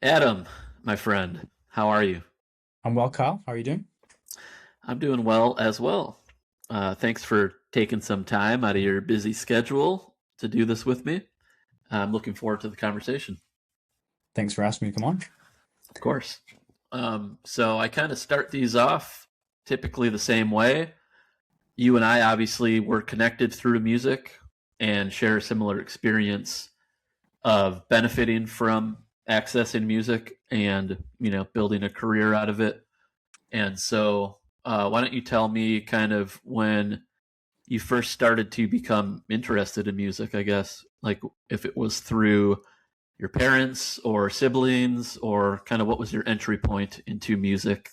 Adam, my friend, how are you? I'm well, Kyle. How are you doing? I'm doing well as well. Thanks for taking some time out of your busy schedule to do this with me. I'm looking forward to the conversation. Thanks for asking me to come on. Of course. So I kind of start these off typically the same way. You and I obviously were connected through music and share a similar experience of benefiting from accessing music and building a career out of it. And so, why don't you tell me kind of when you first started to become interested in music, I guess, like if it was through your parents or siblings, or kind of what was your entry point into music?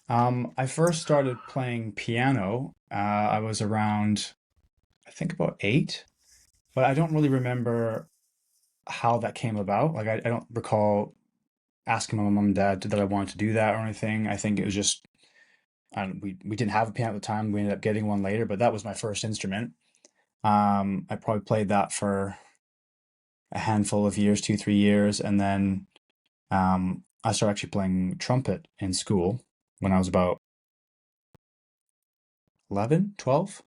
I first started playing piano. I was around, I think about 8, but I don't really remember how that came about. Like, I don't recall asking my mom and dad that I wanted to do that or anything. I think it was just, we didn't have a piano at the time. We ended up getting one later, but that was my first instrument. I probably played that for a handful of years, 2, 3 years, and then I started actually playing trumpet in school when I was about 11, 12.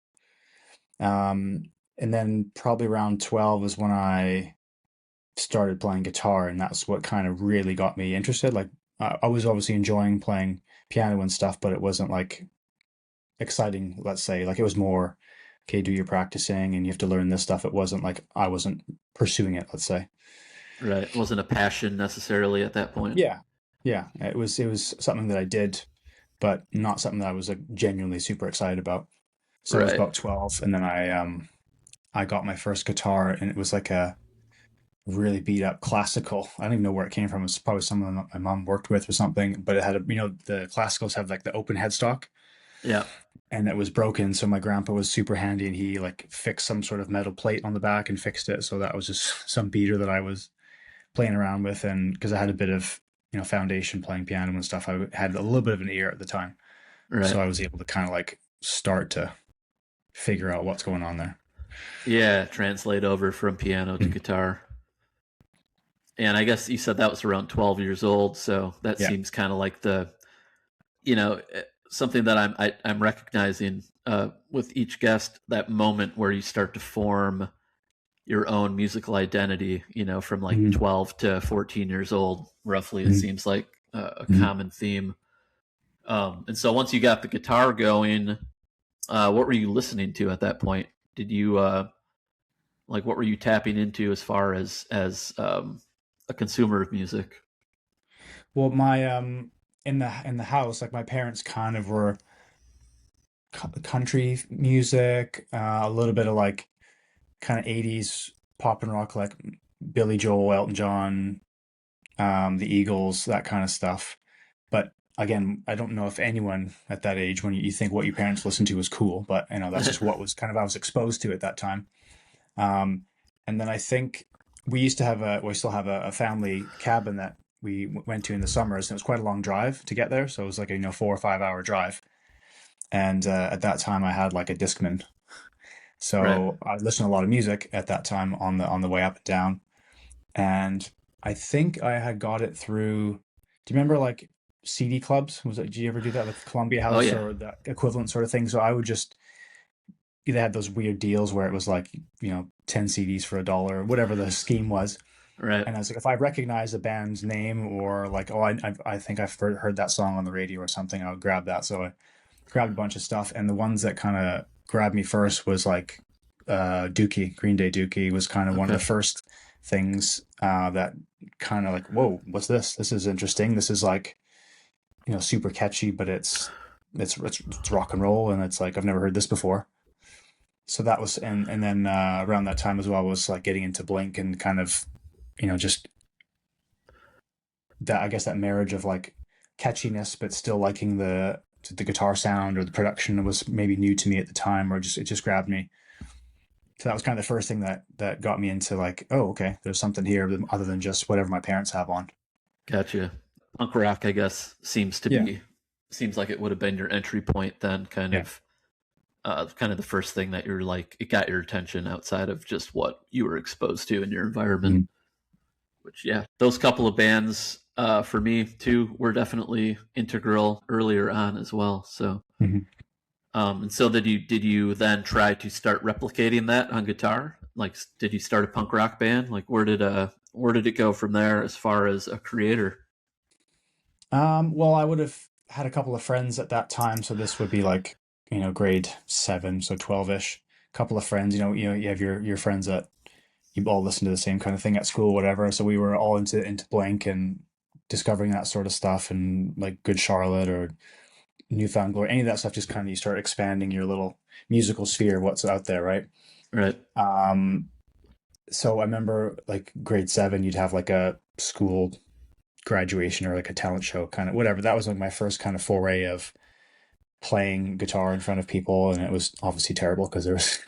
And then probably around 12 is when I started playing guitar, and that's what kind of really got me interested. Like, I was obviously enjoying playing piano and stuff, but it wasn't like exciting, let's say. Like, it was more, okay, do your practicing and you have to learn this stuff. It wasn't like I wasn't pursuing it, let's say. Right, it wasn't a passion necessarily at that point. Yeah. Yeah. It was something that I did, but not something that I was like genuinely super excited about. So I was Right. about 12, and then I got my first guitar, and it was like a really beat up classical. I don't even know where it came from. It was probably someone that my mom worked with or something, but it had the classicals have like the open headstock, Yeah. and it was broken. So my grandpa was super handy, and he like fixed some sort of metal plate on the back and fixed it. So that was just some beater that I was playing around with. And because I had a bit of, foundation playing piano and stuff, I had a little bit of an ear at the time. So Right. I was able to kind of like start to figure out what's going on there. Yeah, translate over from piano to Mm. guitar. And I guess you said that was around 12 years old, so that Yeah. seems kind of like the something that I'm recognizing with each guest, that moment where you start to form your own musical identity, from like Mhm. 12 to 14 years old, roughly. It Mhm. seems like a Mhm. common theme. And so once you got the guitar going, what were you listening to at that point? Did you like, what were you tapping into as far as a consumer of music? Well, my in the house, like my parents kind of were country music, a little bit of like kind of 80s pop and rock, like Billy Joel, Elton John, the Eagles, that kind of stuff. But again, I don't know if anyone at that age, when you think what your parents listened to was cool, but that's just what was kind of I was exposed to at that time. Um, and then I think we still have a family cabin that we went to in the summers, and it was quite a long drive to get there. So it was like a 4 or 5 hour drive. And at that time, I had like a Discman, Right. so I listened to a lot of music at that time on the way up and down. And I think I had got it through. Do you remember like CD clubs? Did you ever do that with Columbia Oh House yeah. or the equivalent sort of thing? So I would just they had those weird deals where it was like 10 CDs for $1 or whatever the scheme was. Right. And I was like, if I recognize a band's name or like, oh, I think I've heard that song on the radio or something, I would grab that. So I grabbed a bunch of stuff, and the ones that kind of grabbed me first was like Dookie, Green Day Dookie was kind of one of the Okay. first things that kind of like, whoa, what's this? This is interesting. This is like super catchy, but it's rock and roll, and it's like I've never heard this before. So that was, and then around that time as well was like getting into Blink and kind of just that, I guess, that marriage of like catchiness but still liking the guitar sound or the production was maybe new to me at the time, or just it just grabbed me. So that was kind of the first thing that got me into like, oh, okay, there's something here other than just whatever my parents have on. Gotcha. Punk rock, I guess, Yeah, seems like it would have been your entry point then, yeah. kind of the first thing that you're like, it got your attention outside of just what you were exposed to in your environment, Mhm. which, yeah, those couple of bands for me too were definitely integral earlier on as well. So, Mhm. and so did you then try to start replicating that on guitar? Like, did you start a punk rock band? Like, where did it go from there as far as a creator? Well, I would have had a couple of friends at that time, so this would be like, grade 7, so 12-ish. Couple of friends, you have your friends that you all listen to the same kind of thing at school, whatever. So we were all into Blank and discovering that sort of stuff, and like Good Charlotte or Newfound Glory, any of that stuff. Just kind of you start expanding your little musical sphere of what's out there, right? Right. Um, so I remember like grade 7, you'd have like a school graduation or like a talent show, kind of whatever. That was like my first kind of foray of playing guitar in front of people, and it was obviously terrible because there was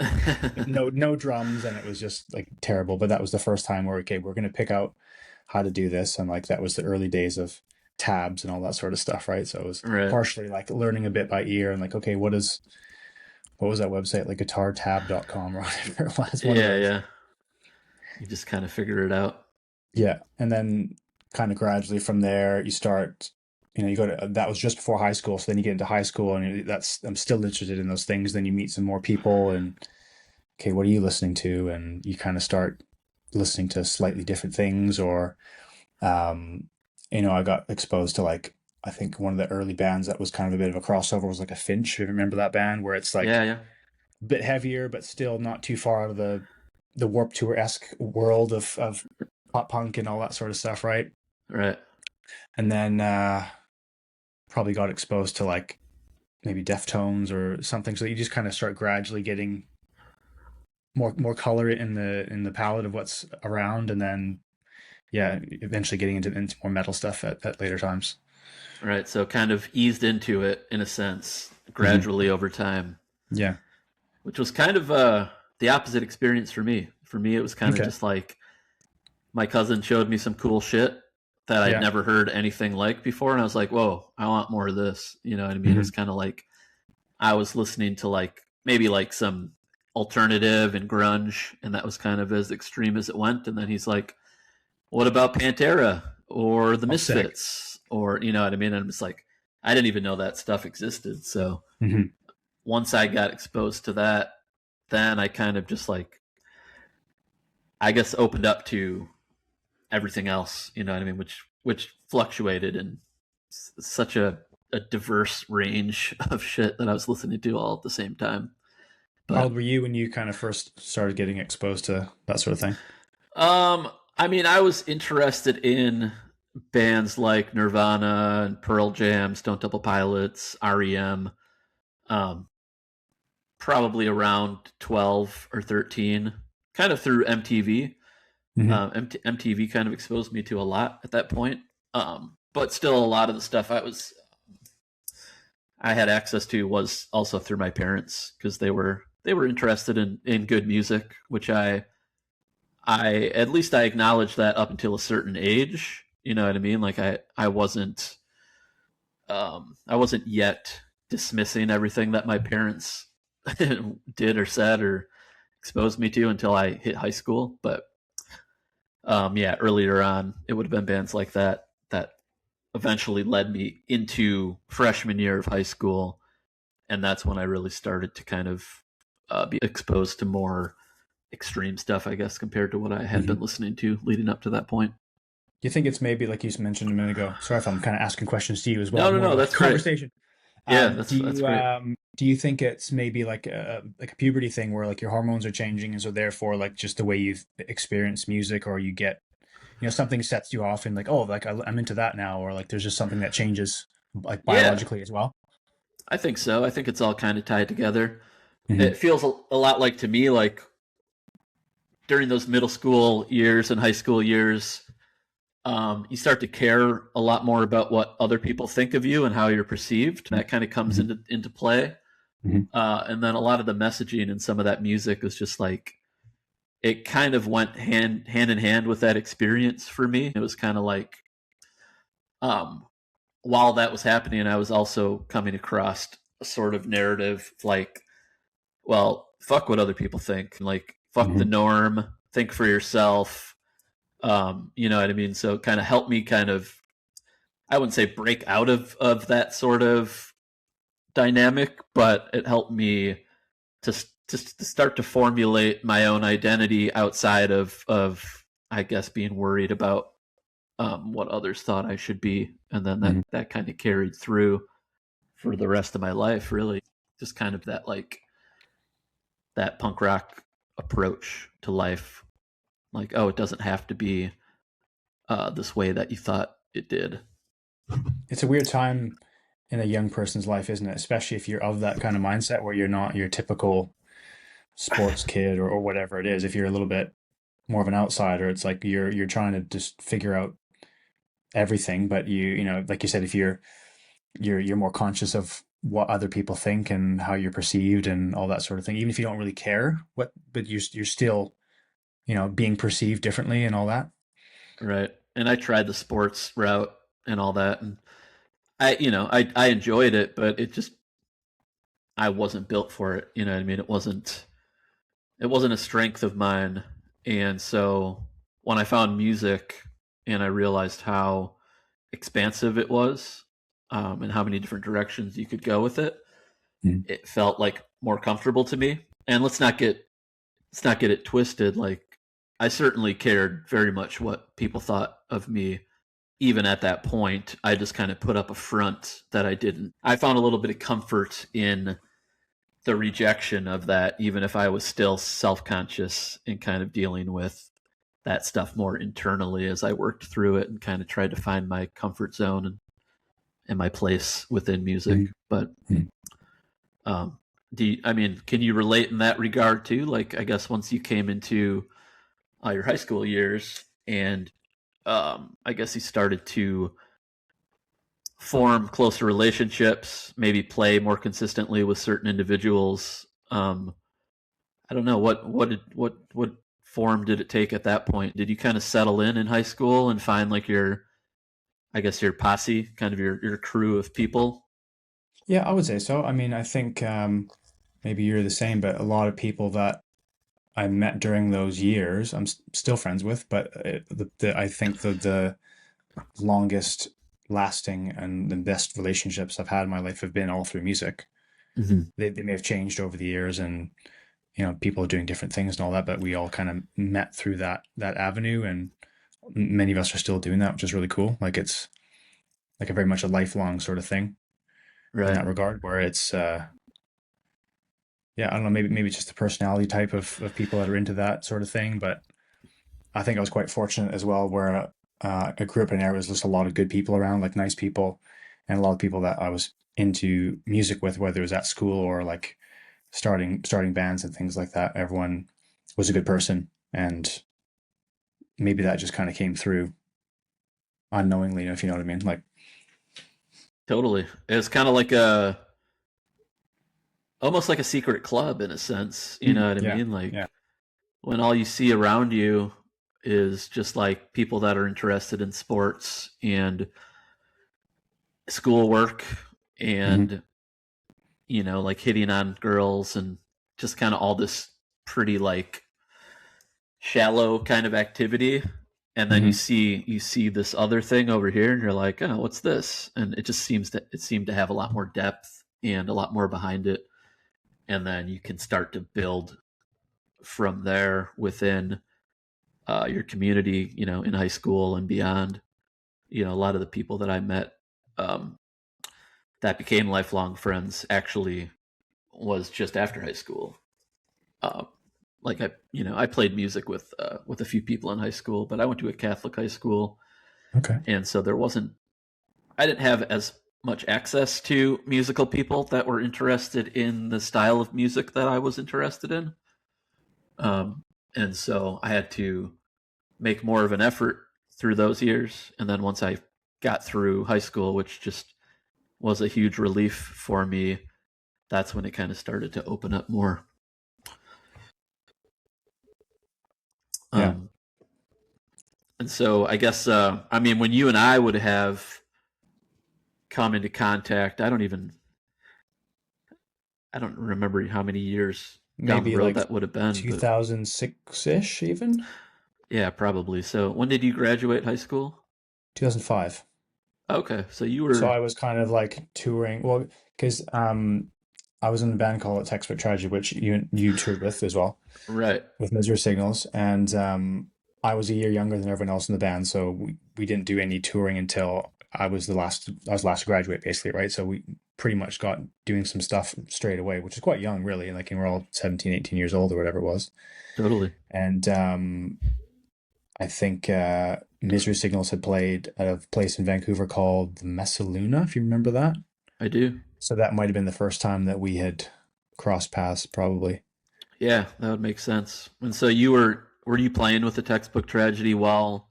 no drums, and it was just like terrible. But that was the first time where, okay, we're going to pick out how to do this, and like that was the early days of tabs and all that sort of stuff, right? So it was Right. partially like learning a bit by ear, and like, okay, what was that website, like guitartab.com or whatever it was, one of Yeah, those. yeah. You just kind of figure it out. Yeah, and then kind of gradually from there, you start, you go to, that was just before high school. So then you get into high school, and I'm still interested in those things. Then you meet some more people, and okay, what are you listening to? And you kind of start listening to slightly different things, or, um, I got exposed to like, I think one of the early bands that was kind of a bit of a crossover was like a Finch. You remember that band where it's Yeah, like yeah. a bit heavier, but still not too far out of the Warped Tour-esque world of pop punk and all that sort of stuff, right? Right. And then probably got exposed to like maybe Deftones or something. So you just kind of start gradually getting more color in the palette of what's around, and then yeah, eventually getting into more metal stuff at later times. Right. So kind of eased into it in a sense, Hmm. gradually over time, Yeah. which was kind of the opposite experience for me. For me, it was kind of Okay. just like my cousin showed me some cool shit that I'd Yeah. never heard anything like before, and I was like, "Whoa, I want more of this." You know what I mean? It was Hmm. kind of like I was listening to like maybe like some alternative and grunge, and that was kind of as extreme as it went. And then he's like, "What about Pantera or the Oh, sick. Misfits?" Or you know what I mean? And I'm just like, I didn't even know that stuff existed. So Hmm. once I got exposed to that, then I kind of just like I guess opened up to everything else. You know what I mean? Which fluctuated in such a diverse range of shit that I was listening to all at the same time. How old But were you when you kind of first started getting exposed to that sort of thing? I mean, I was interested in bands like Nirvana and Pearl Jam, Stone Temple Pilots, REM. Um, Probably around 12 or 13, kind of through MTV. Hmm. MTV kind of exposed me to a lot at that point. But still, a lot of the stuff I had access to was also through my parents because they were interested in good music, which I at least I acknowledged that up until a certain age. You know what I mean? Like I wasn't yet dismissing everything that my parents did or said or exposed me to until I hit high school. But yeah, earlier on, it would have been bands like that eventually led me into freshman year of high school, and that's when I really started to kind of be exposed to more extreme stuff, I guess, compared to what I had Hmm. been listening to leading up to that point. Do you think it's maybe like you mentioned a minute ago? Sorry if I'm kind of asking questions to you as well, No, no, more of no, a that's great. conversation. Yeah, Do that's you great. think it's maybe like a puberty thing where like your hormones are changing, and so therefore like just the way you experience music, or you get, something sets you off and like, oh, like I'm into that now, or like there's just something that changes like Yeah, biologically as well. I think so. I think it's all kind of tied together. Hmm. It feels a lot like to me like during those middle school years and high school years, you start to care a lot more about what other people think of you and how you're perceived. That kind of comes Hmm. into play. Hmm. And then a lot of the messaging and some of that music was just like it kind of went hand in hand with that experience for me. It was kind of like um, while that was happening, I was also coming across a sort of narrative like, well, fuck what other people think, like fuck the Hmm. norm, think for yourself, You know what I mean? So it kind of helped me kind of, I wouldn't say break out of that sort of dynamic, but it helped me to start to formulate my own identity outside of I guess being worried about what others thought I should be, and then Mhm. that kind of carried through for the rest of my life. Really, just kind of that punk rock approach to life. Like, oh, it doesn't have to be this way that you thought it did. It's a weird time in a young person's life, isn't it? Especially if you're of that kind of mindset where you're not your typical sports kid or whatever it is. If you're a little bit more of an outsider, it's like you're trying to just figure out everything, but you know, like you said, if you're more conscious of what other people think and how you're perceived and all that sort of thing, even if you don't really care what, but you're still, you know, being perceived differently and all that. Right. And I tried the sports route and all that, and I enjoyed it, but it just I wasn't built for it. You know what I mean? It wasn't a strength of mine. And so when I found music and I realized how expansive it was, and how many different directions you could go with it, Mm. it felt like more comfortable to me. And let's not get it twisted. Like, I certainly cared very much what people thought of me. Even at that point, I just kind of put up a front that I didn't. I found a little bit of comfort in the rejection of that, even if I was still self conscious and kind of dealing with that stuff more internally as I worked through it and kind of tried to find my comfort zone and my place within music. Mm. But Mm. I mean, can you relate in that regard too? Like, I guess once you came into your high school years, and I guess you started to form closer relationships, maybe play more consistently with certain individuals. I don't know what form did it take at that point? Did you kind of settle in high school and find like your, I guess, your posse, kind of your crew of people? Yeah, I would say so. I mean, I think maybe you're the same, but a lot of people that I met during those years, I'm still friends with, but I think the longest lasting and the best relationships I've had in my life have been all through music. Mm-hmm. They may have changed over the years and you know people are doing different things and all that, but we all kind of met through that avenue and many of us are still doing that, which is really cool. Like it's like a very much a lifelong sort of thing in Right. that regard where it's yeah, I don't know, maybe it's just the personality type of people that are into that sort of thing, but I think I was quite fortunate as well where I grew up in an area where there's just a lot of good people around, like nice people, and a lot of people that I was into music with, whether it was at school or like starting bands and things like that. Everyone was a good person, and maybe that just kind of came through unknowingly, if you know what I mean. Like, Totally. It's kind of like a almost like a secret club in a sense. You know what I yeah, mean? yeah, Like, when all you see around you is just like people that are interested in sports and schoolwork hmm and like hitting on girls and just kind of all this pretty like shallow kind of activity, and then you hmm see you see this other thing over here and you're like, oh, what's this? And it seemed to have a lot more depth and a lot more behind it, and then you can start to build from there within your community, in high school and beyond. A lot of the people that I met, um, that became lifelong friends actually was just after high school. Uh, like I played music with a few people in high school, but I went to a Catholic high school, okay, and so I didn't have as much access to musical people that were interested in the style of music that I was interested in. Um, and so I had to make more of an effort through those years. And then once I got through high school, which just was a huge relief for me, that's when it kind of started to open up more. yeah. Um, and so I guess, I mean, when you and I would have come into contact, I don't remember how many years down the Maybe road like that would have been, but 2006-ish even. Yeah, probably. So when did you graduate high school? 2005. Okay, so you So were I was kind of like touring, well, because I was in a band called Textbook Tragedy, which you toured with as well, right. with Misery Signals, and I was a year younger than everyone else in the band, so we didn't do any touring until I was last to graduate, basically, right? So we pretty much got doing some stuff straight away, which is quite young, really. Like, and we're all 17, 18 years old or whatever it was. Totally. And I think Misery Signals had played at a place in Vancouver called the Messaluna, if you remember that. I do. So that might have been the first time that we had crossed paths, probably. Yeah, that would make sense. And so were you playing with the Textbook Tragedy while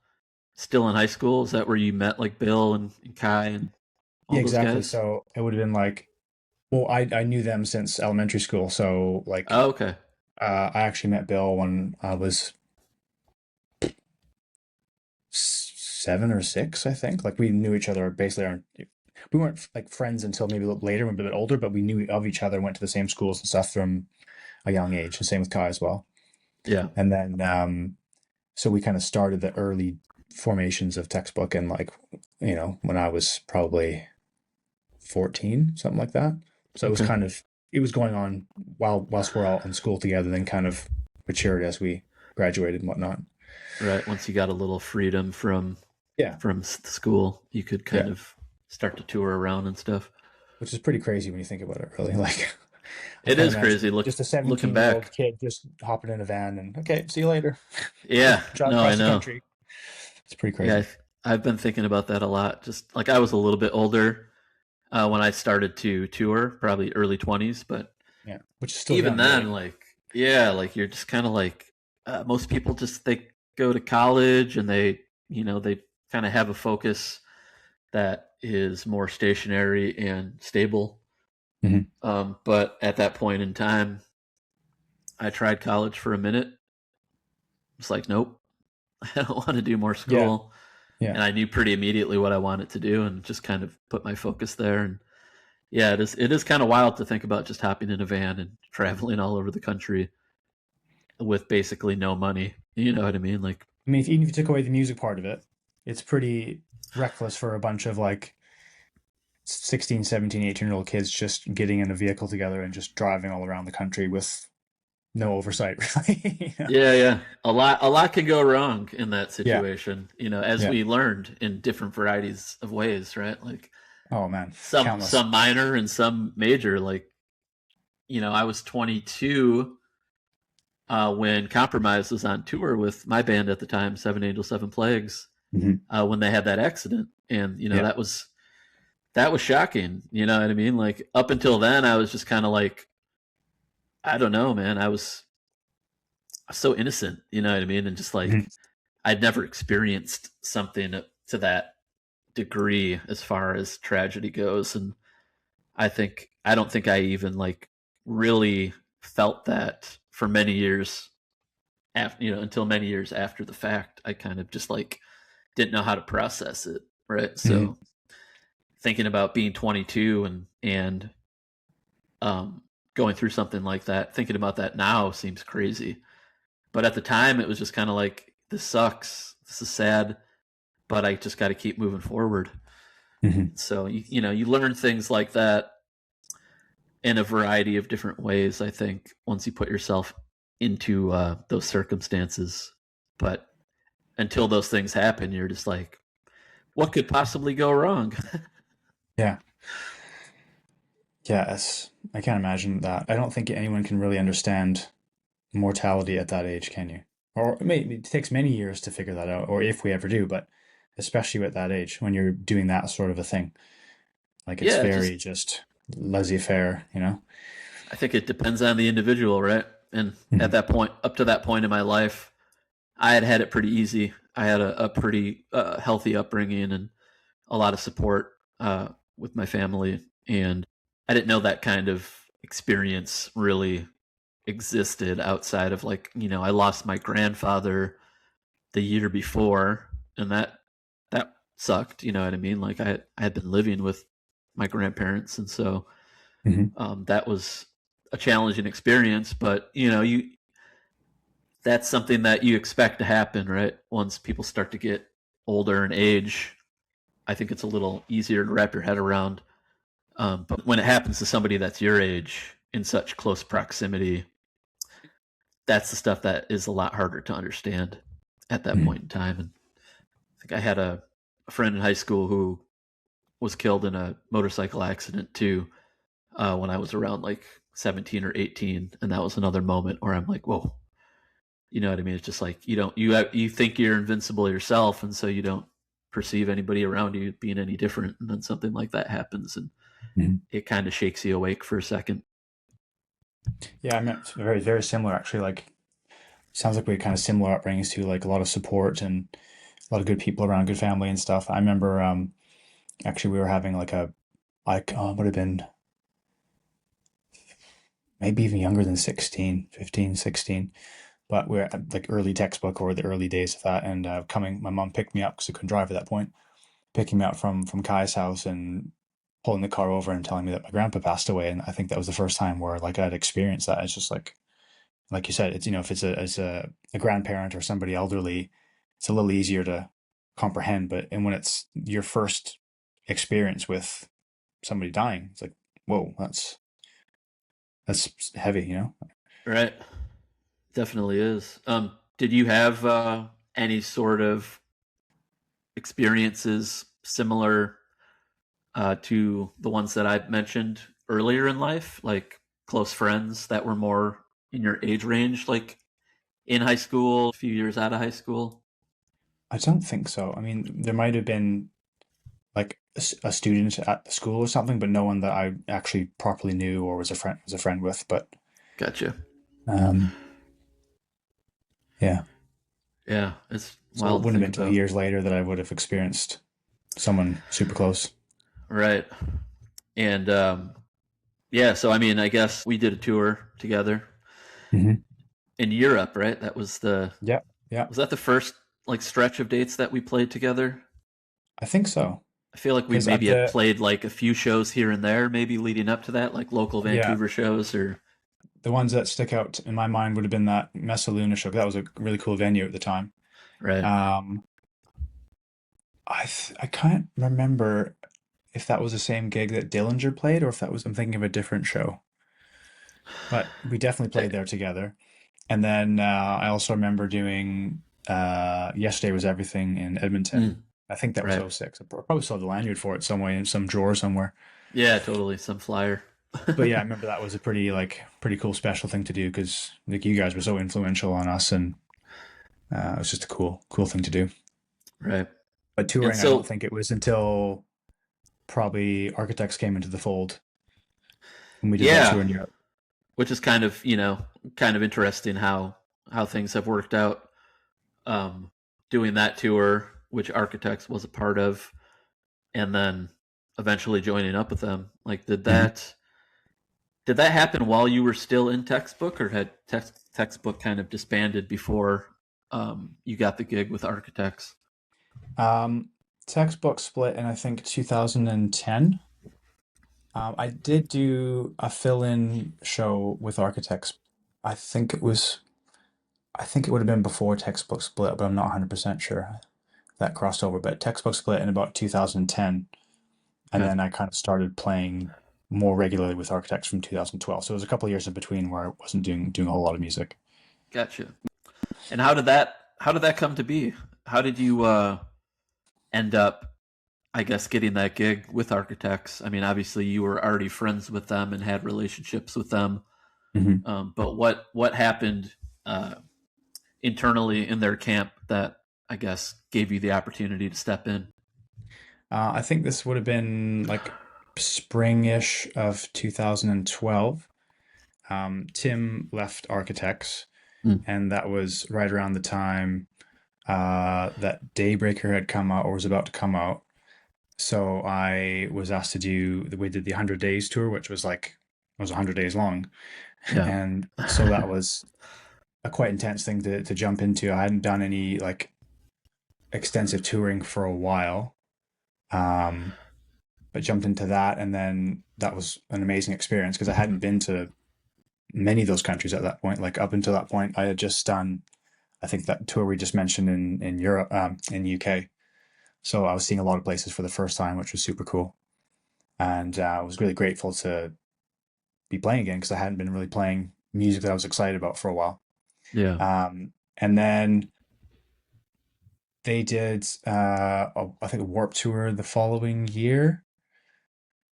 still in high school? Is that where you met like Bill and Kai and all Yeah, those exactly. guys? So it would have been like, well, I knew them since elementary school. So like, Oh, okay. I actually met Bill when I was 7 or 6, I think. Like we knew each other basically. We weren't like friends until maybe a little later, when we were a bit older, but we knew of each other, went to the same schools and stuff from a young age. And same with Kai as well. Yeah. And then, so we kind of started the early formations of Textbook, and like, when I was probably 14, something like that. So it was Okay. kind of, it was going on whilst we're all in school together, then kind of matured as we graduated and whatnot. Right. Once you got a little freedom Yeah. school, you could kind Yeah. of start to tour around and stuff. Which is pretty crazy when you think about it, really. Like, I It can't is imagine crazy just a looking 17-year-old back. kid just hopping in a van and, okay, see you later. Yeah. Drive No, I across the know. country. It's pretty Yeah, crazy. I've been thinking about that a lot. Just like I was a little bit older when I started to tour, probably early 20s, but Yeah. Which is still even young, then, really. like, yeah, like you're just kind of like most people just they go to college and they kind of have a focus that is more stationary and stable. Hmm. But at that point in time, I tried college for a minute. It's like, nope, I don't want to do more Yeah. school. Yeah. And I knew pretty immediately what I wanted to do, and just kind of put my focus there. And yeah, it is kind of wild to think about just hopping in a van and traveling all over the country with basically no money. You know what I mean? Like, I mean, even if you took away the music part of it, it's pretty reckless for a bunch of like 16, 17, 18-year-old kids just getting in a vehicle together and just driving all around the country with no oversight, really. yeah, yeah, a lot can go wrong in that Yeah. situation. As Yeah. we learned in different varieties of ways, right? Like Oh man, some countless. minor and some major. Like, I was 22 when Compromise was on tour with my band at the time, Seven Angels, Seven Plagues, Hmm. when they had that accident, and Yeah. that was shocking. You know what I mean? Like up until then, I was just kind of like, I don't know, man. I was so innocent. You know what I mean? And just Hmm. like I'd never experienced something to that degree as far as tragedy goes, and I don't think I even like really felt that for many years after, until many years after the fact. I kind of just like didn't know how to process it, right? Hmm. So thinking about being 22 and um, going through something like that, thinking about that now seems crazy. But at the time, it was just kind of like, this sucks. This is sad, but I just got to keep moving forward. Hmm. So you learn things like that in a variety of different ways. I think once you put yourself into those circumstances, but until those things happen, you're just like, what could possibly go wrong? Yeah. Yeah. I can't imagine that. I don't think anyone can really understand mortality at that age, can you? Or maybe it takes many years to figure that out, or if we ever do, but especially at that age when you're doing that sort of a thing. Like it's Yeah, just very just laissez-faire, you know? I think it depends on the individual, right? And at Hmm. that point, up to that point in my life, I had it pretty easy. I had a pretty healthy upbringing and a lot of support with my family, and I didn't know that kind of experience really existed outside of, like, I lost my grandfather the year before, and that sucked. You know what I mean? Like I had been living with my grandparents, and so Hmm. that was a challenging experience. But that's something that you expect to happen, right? Once people start to get older and age, I think it's a little easier to wrap your head around. But when it happens to somebody that's your age in such close proximity, that's the stuff that is a lot harder to understand at that Mm. point in time. And I think I had a friend in high school who was killed in a motorcycle accident too, when I was around like 17 or 18, and that was another moment where I'm like, whoa, you know what I mean? It's just like you think you're invincible yourself, and so you don't perceive anybody around you being any different, and then something like that happens, and Mm. it kind of shakes you awake for a second. Yeah, I mean, it's very, very similar actually. Like, sounds like we had kind of similar upbringings too, like a lot of support and a lot of good people around, good family and stuff. I remember actually we were having like a like would have been maybe even younger than 16, 15, 16. But we're at like early textbook or the early days of that. And coming, my mom picked me up because I couldn't drive at that point, picking me up from Kai's house and pulling the car over and telling me that my grandpa passed away. And I think that was the first time where like I'd experienced that. It's just like you said, it's, you know, if it's a grandparent or somebody elderly, it's a little easier to comprehend. But and when it's your first experience with somebody dying, it's like, whoa, that's heavy, you know? Right. Definitely is. Did you have any sort of experiences similar to the ones that I mentioned earlier in life, like close friends that were more in your age range, like in high school, a few years out of high school? I don't think so. I mean, there might have been like a student at the school or something, but no one that I actually properly knew or was a friend with. But Gotcha. um, yeah, Yeah, it's so it wild to wouldn't have think been until about. years later that I would have experienced someone super close. Right. And yeah, so I mean, I guess we did a tour together Hmm. in Europe, right? That was the Yeah, yeah, was that the first like stretch of dates that we played together? I think so. I feel like we Because at maybe had the played like a few shows here and there, maybe leading up to that, like local yeah, Vancouver shows or the ones that stick out in my mind would have been that Messaluna show. That was a really cool venue at the time. right. Um, I can't remember if that was the same gig that Dillinger played or if that was I'm thinking of a different show. But we definitely Eh, played there together. And then I also remember doing Yesterday Was Everything in Edmonton. mm, I think that was right. '06. I probably saw the lanyard for it some way in some drawer somewhere. Yeah, totally. Some flyer. But yeah, I remember that was a pretty cool special thing to do because like you guys were so influential on us and it was just a cool thing to do. Right. But And touring, I don't so, think it was until probably Architects came into the fold when we did that yeah, tour in Europe. which is kind of, kind of interesting how things have worked out. Um, doing that tour, which Architects was a part of, and then eventually joining up with them. Like, Mhm. did that happen while you were still in textbook, or had textbook kind of disbanded before you got the gig with Architects? Um, Textbook split in I think 2010. I did do a fill-in show with Architects. I think it was, I think it would have been before Textbook split, but I'm not 100% sure that crossed over. But Textbook split in about 2010, and Okay, then I kind of started playing more regularly with Architects from 2012. So it was a couple of years in between where I wasn't doing a whole lot of music. gotcha. And how did that come to be? How did you end up, I guess, getting that gig with Architects? I mean, obviously you were already friends with them and had relationships with them, Mhm. but what happened uh, internally in their camp that I guess gave you the opportunity to step in? I think this would have been like spring-ish of 2012. Tim left Architects, Mm. and that was right around the time that Daybreaker had come out or was about to come out. So I was asked to we did the 100 Days tour, which was like, it was 100 days long. Yeah. And so that was a quite intense thing to jump into. I hadn't done any like extensive touring for a while, um, but jumped into that. And then that was an amazing experience because I hadn't been to many of those countries at that point. Like up until that point, I had just done, I think that tour we just mentioned in Europe, in UK. So I was seeing a lot of places for the first time, which was super cool. And I was really grateful to be playing again because I hadn't been really playing music that I was excited about for a while. Yeah. And then they did, I think, a Warp Tour the following year,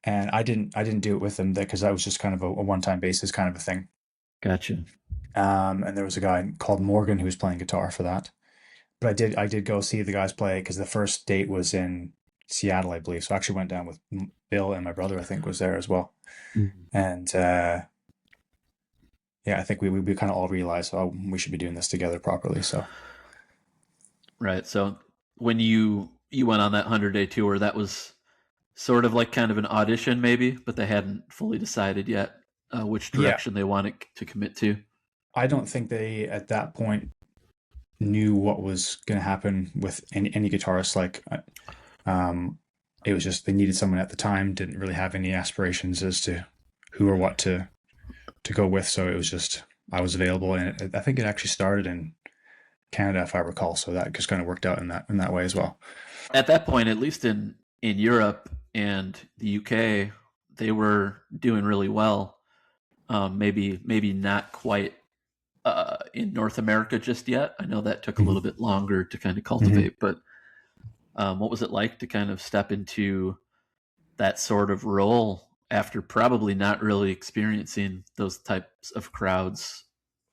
and I didn't do it with them because that was just kind of a one-time basis kind of a thing. Gotcha. And there was a guy called Morgan who was playing guitar for that. But I did go see the guys play because the first date was in Seattle, I believe. So I actually went down with Bill, and my brother, I think, was there as well. Mhm. And yeah, I think we kind of all realized, oh, we should be doing this together properly. So Right. So when you went on that 100-day tour, that was sort of like kind of an audition, maybe, but they hadn't fully decided yet which yeah, direction they wanted to commit to. I don't think they at that point knew what was going to happen with any guitarist. Like, um, it was just they needed someone at the time, didn't really have any aspirations as to who or what to go with. So it was just I was available, and I think it actually started in Canada, if I recall. So that just kind of worked out in that way as well. At that point, at least in Europe and the UK, they were doing really well. Maybe not quite in North America just yet. I know that took a little Mhm. bit longer to kind of Mhm. cultivate, but what was it like to kind of step into that sort of role after probably not really experiencing those types of crowds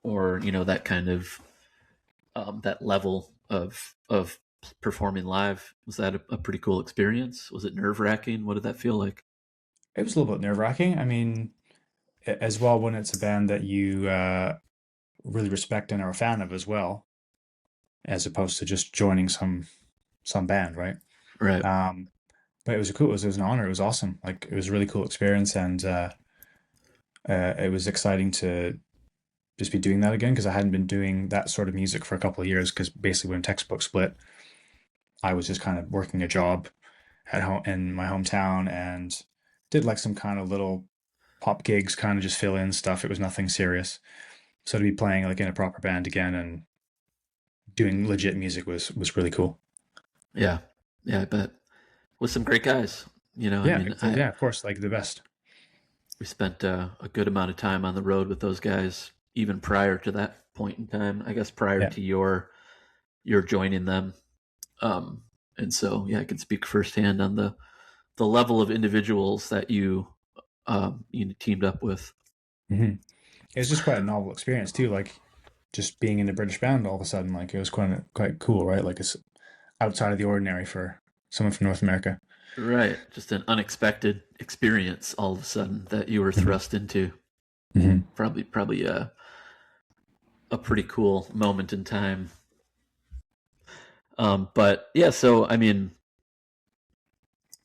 or that kind of that level of performing live? Was that a pretty cool experience? Was it nerve wracking? What did that feel like? It was a little bit nerve wracking. I mean, as well when it's a band that you really respect and are a fan of as well, as opposed to just joining some band, right? Right. Um, but it was an honor. It was awesome. Like it was a really cool experience, and it was exciting to just be doing that again because I hadn't been doing that sort of music for a couple of years. Because basically, when Textbook split, I was just kind of working a job at home in my hometown and did like some kind of little pop gigs, kind of just fill in stuff. It was nothing serious. So to be playing like in a proper band again and doing legit music was really cool. Yeah. Yeah, I bet. With some great guys. I Yeah, mean, I yeah, of course, like the best. we spent a good amount of time on the road with those guys even prior to that point in time. I guess prior Yeah. to your joining them. Um, and so yeah, I can speak firsthand on the level of individuals that you teamed up with. hmm It was just quite a novel experience too. Like just being in a British band all of a sudden, like it was quite cool, right? Like it's outside of the ordinary for someone from North America. Right, just an unexpected experience all of a sudden that you were hmm thrust into. hmm Probably a pretty cool moment in time. But yeah, so I mean,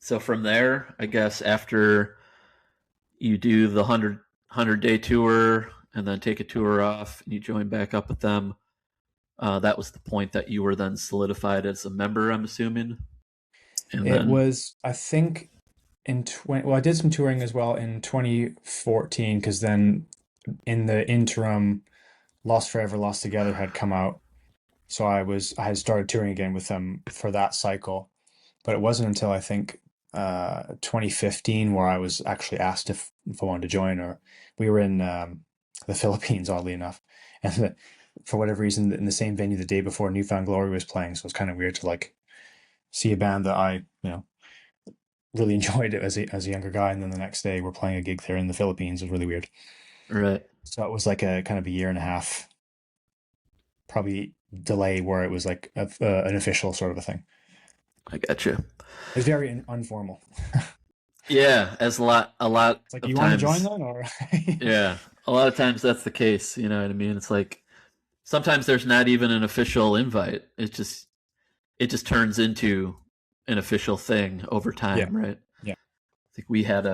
so from there, I guess after you do the 100-day tour and then take a tour off and you join back up with them, that was the point that you were then solidified as a member, I'm assuming. And It then, was, I think, well, I did some touring as well in 2014 because then in the interim, Lost Forever, Lost Together had come out. So I had started touring again with them for that cycle. But it wasn't until I think 2015 where I was actually asked if I wanted to join, or we were in the Philippines, oddly enough, and for whatever reason, in the same venue the day before Newfound Glory was playing. So it's kind of weird to like see a band that I really enjoyed it as a younger guy, and then the next day we're playing a gig there in the Philippines. It was really weird. right, So it was like a kind of a year and a half, probably delay where it was like an official sort of a thing. I got you. It was very informal. Yeah, as a lot It's like, of you want to join times, then, or yeah, a lot of times that's the case. You know what I mean? It's like sometimes there's not even an official invite. It just turns into an official thing over yeah, time, right? yeah. I think we had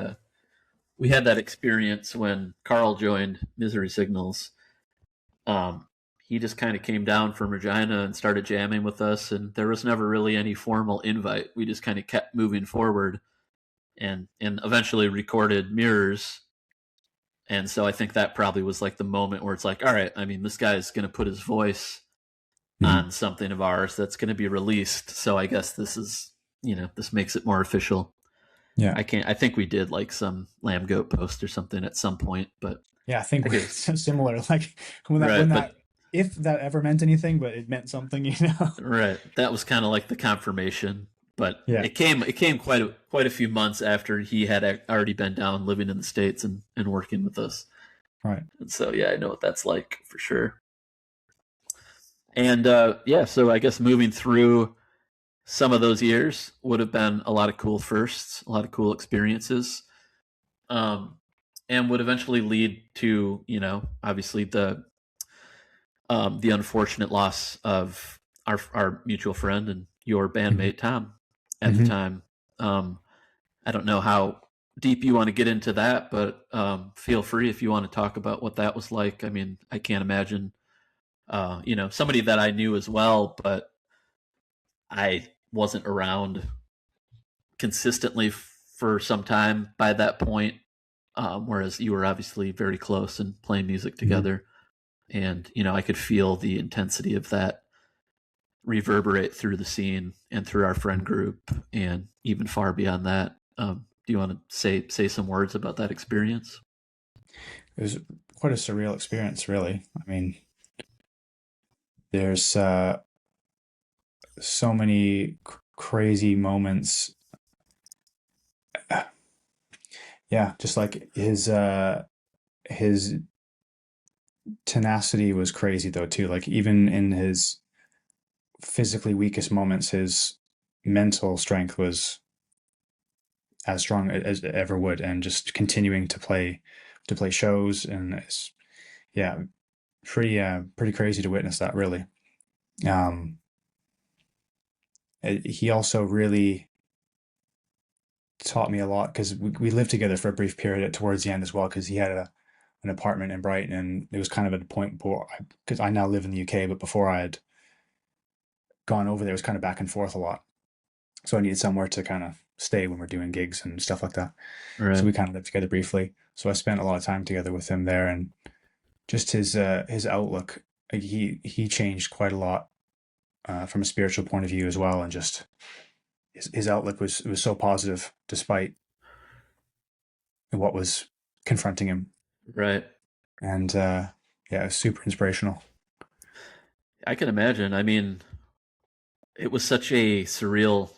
that experience when Carl joined Misery Signals. Um, he just kind of came down from Regina and started jamming with us, and there was never really any formal invite. We just kind of kept moving forward, and eventually recorded Mirrors, And so I think that probably was like the moment where it's like, all right, I mean, this guy's going to put his voice Mhm. on something of ours that's going to be released. So I guess this is, this makes it more official. Yeah. I think we did like some lamb goat post or something at some point, but Yeah, I think I guess, it's similar. Like when right. that But, if that ever meant anything, but it meant something, you know. right. That was kind of like the confirmation, but Yeah. it came quite a few months after he had already been down living in the States and working with us. Right. And so, yeah, I know what that's like for sure. And yeah, so I guess moving through some of those years would have been a lot of cool firsts, a lot of cool experiences, um, and would eventually lead to, obviously the unfortunate loss of our mutual friend and your Mhm. bandmate Tom at the Mhm. time. I don't know how deep you want to get into that, but feel free if you want to talk about what that was like. I mean, I can't imagine, somebody that I knew as well, but I wasn't around consistently for some time by that point. Whereas you were obviously very close and playing music Mhm. together, and I could feel the intensity of that reverberate through the scene and through our friend group, and even far beyond that. Do you want to say some words about that experience? It was quite a surreal experience, really. I mean, there's so many crazy moments. Yeah, just like his tenacity was crazy though too. Like even in his physically weakest moments, his mental strength was as strong as it ever would, and just continuing to play shows, and it's yeah, pretty crazy to witness that really. Um, he also really taught me a lot because we lived together for a brief period towards the end as well because he had an apartment in Brighton, and it was kind of at a point where because I now live in the UK, but before I had gone over there, it was kind of back and forth a lot. So I needed somewhere to kind of stay when we're doing gigs and stuff like that. So Right. we kind of lived together briefly. So I spent a lot of time together with him there, and just his outlook. Like he changed quite a lot from a spiritual point of view as well, and just his outlook was so positive despite what was confronting him, Right. and yeah, it was super inspirational. I can imagine. I mean, it was such a surreal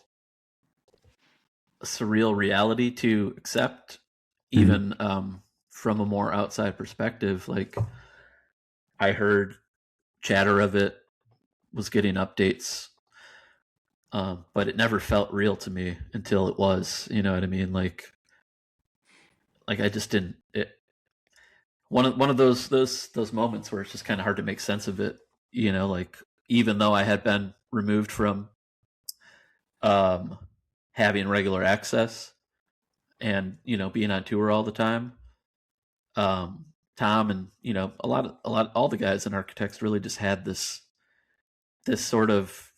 reality to accept, Mhm. even from a more outside perspective. Like, I heard chatter of it, was getting updates, but it never felt real to me until it was. You know what I mean? Like I just didn't. One of those moments where it's just kind of hard to make sense of it. Like, even though I had been removed from um, having regular access and being on tour all the time, um, Tom and all the guys and architects really just had this sort of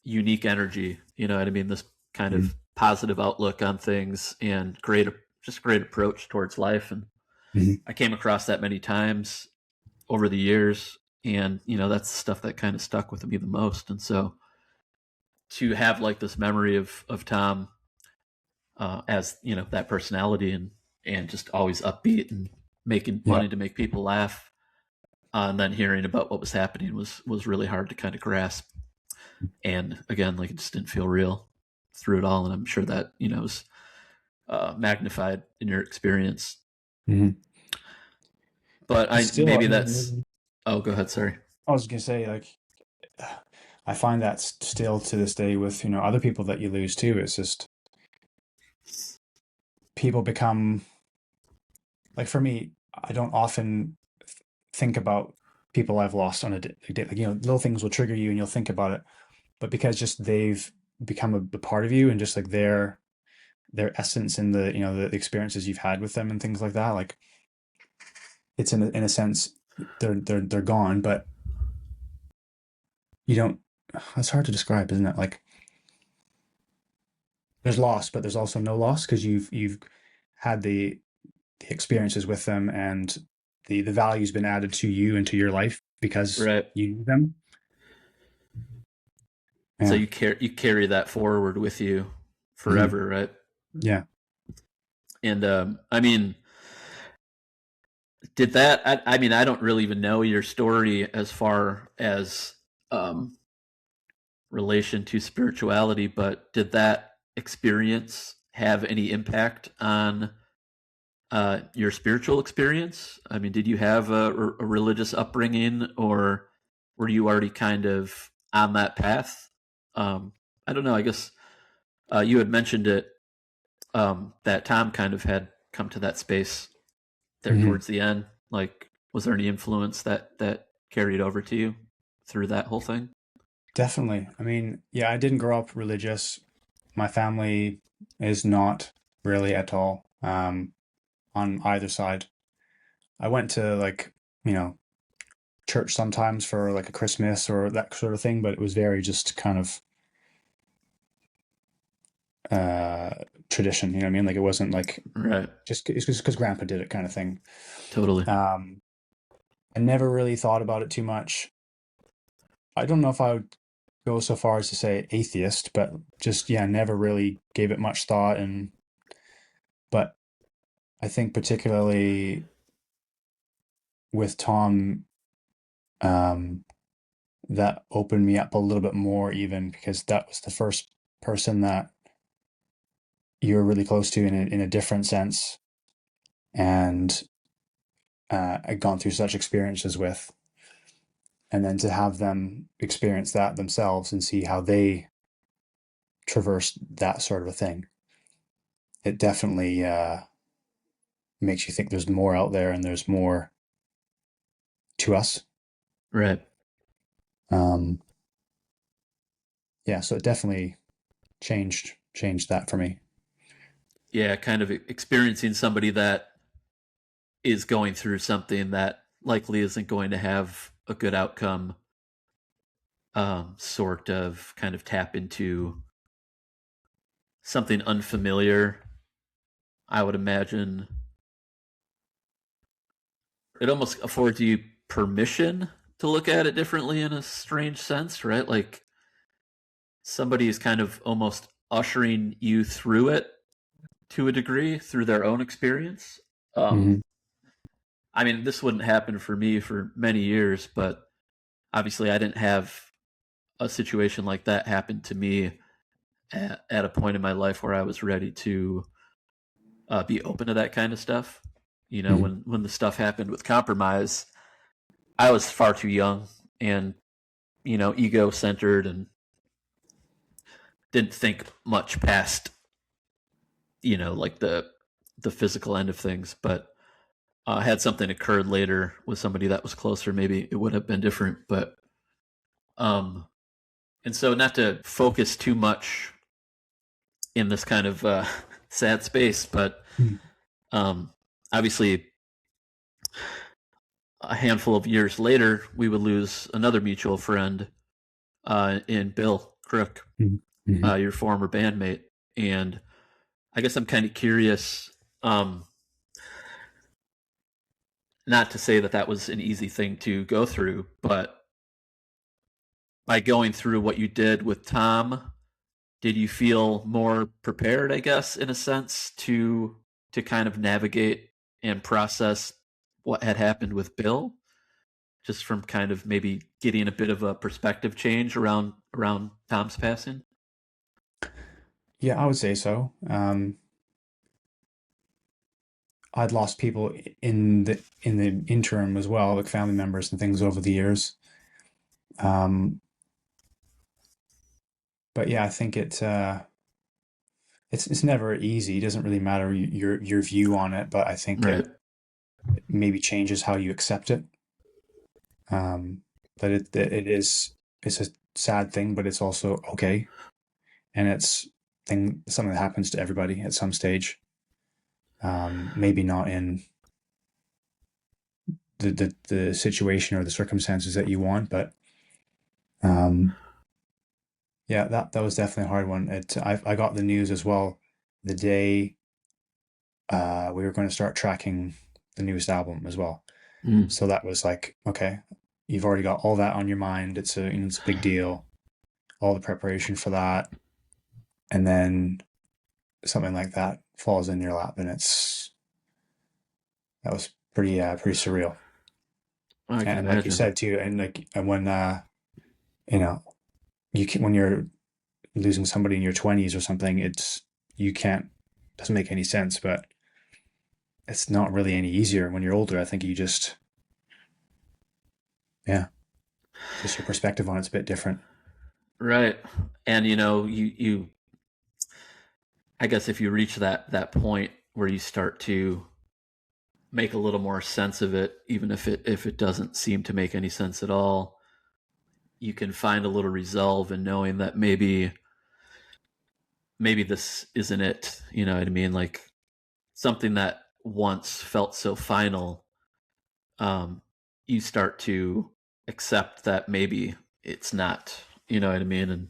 unique energy. You know what I mean? This kind Mhm. of positive outlook on things and great approach towards life. And Mhm. I came across that many times over the years, and that's the stuff that kind of stuck with me the most. And so to have like this memory of Tom, as that personality, and just always upbeat and making Yeah. wanting to make people laugh, and then hearing about what was happening was really hard to kind of grasp. And again, like, it just didn't feel real through it all. And I'm sure that was magnified in your experience. Mhm. But But I still, I maybe mean, that's. Oh, go ahead. Sorry. I was gonna say like I find that still to this day with other people that you lose too. It's just people become like for me, I don't often think about people I've lost on a day. Like, little things will trigger you and you'll think about it. But because just they've become a part of you and just like their essence in the the experiences you've had with them and things like that, like it's in a sense they're gone, but you don't. It's hard to describe, isn't it? Like there's loss, but there's also no loss because you've had the experiences with them, and the value's been added to you and to your life because Right. you knew them. So Yeah. you carry that forward with you Mhm. forever, right? Yeah. And I mean, did that? I mean, I don't really even know your story as far as um, relation to spirituality, but did that experience have any impact on your spiritual experience? I mean, did you have a religious upbringing, or were you already kind of on that path? I don't know. I guess you had mentioned it, that Tom kind of had come to that space there Mhm. towards the end. Like, was there any influence that carried over to you through that whole thing? Definitely. I mean, yeah, I didn't grow up religious. My family is not really at all, on either side. I went to like, you know, church sometimes for like a Christmas or that sort of thing, but it was very just kind of uh tradition, you know what I mean? Like it wasn't like Right. just it's just because grandpa did it kind of thing. Totally. Um, I never really thought about it too much. I don't know if I would go so far as to say atheist, but just yeah, never really gave it much thought. And but I think particularly with Tom, um, that opened me up a little bit more, even because that was the first person that you're really close to in a different sense, and I'd gone through such experiences with, and then to have them experience that themselves and see how they traverse that sort of a thing, it definitely makes you think there's more out there and there's more to us. Right. Um, yeah, so it definitely changed that for me. Yeah, kind of experiencing somebody that is going through something that likely isn't going to have a good outcome, sort of kind of tap into something unfamiliar. I would imagine it almost affords you permission to look at it differently in a strange sense, right? Like somebody is kind of almost ushering you through it to a degree through their own experience. Um, Hmm. I mean, this wouldn't happen for me for many years, but obviously, I didn't have a situation like that happen to me at a point in my life where I was ready to be open to that kind of stuff. You know, Hmm. when the stuff happened with compromise, I was far too young and ego centered and didn't think much past like the physical end of things. But had something occurred later with somebody that was closer, maybe it would have been different. But um, and so not to focus too much in this kind of sad space, but um, obviously a handful of years later, we would lose another mutual friend in Bill Crook, Hmm. your former bandmate. And I guess I'm kind of curious, um, not to say that that was an easy thing to go through, but by going through what you did with Tom, did you feel more prepared, I guess, in a sense, to kind of navigate and process what had happened with Bill? Just from kind of maybe getting a bit of a perspective change around Tom's passing. Yeah, I would say so. I'd lost people in the interim as well, like family members and things over the years. Um, but yeah, I think it's never easy. It doesn't really matter your view on it, but I think Right. it maybe changes how you accept it. Um, that it's a sad thing, but it's also okay, and it's something that happens to everybody at some stage. Maybe not in the situation or the circumstances that you want, but um, yeah, that was definitely a hard one. I got the news as well the day we were going to start tracking the newest album as well. Mm. So that was like, okay, you've already got all that on your mind. It's a, it's a big deal. All the preparation for that, and then something like that falls in your lap, and that was pretty surreal. I can And like you imagine. said too, and like and when you know you can, when you're losing somebody in your 20s or something, it's you can't doesn't make any sense, but it's not really any easier when you're older. I think you just yeah, just your perspective on it's a bit different. Right. And you I guess if you reach that point where you start to make a little more sense of it, even if it doesn't seem to make any sense at all, you can find a little resolve in knowing that maybe this isn't it. You know what I mean? Like something that once felt so final, um, you start to accept that maybe it's not. You know what I mean? And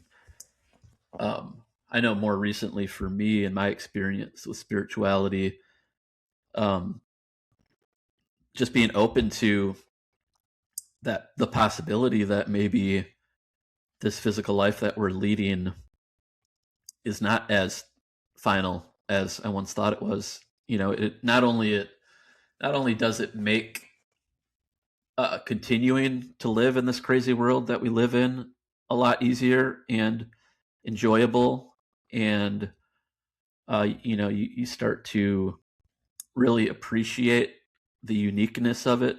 I know more recently for me and my experience with spirituality, um, just being open to that the possibility that maybe this physical life that we're leading is not as final as I once thought it was. It not only does it make continuing to live in this crazy world that we live in a lot easier and enjoyable, and you start to really appreciate the uniqueness of it,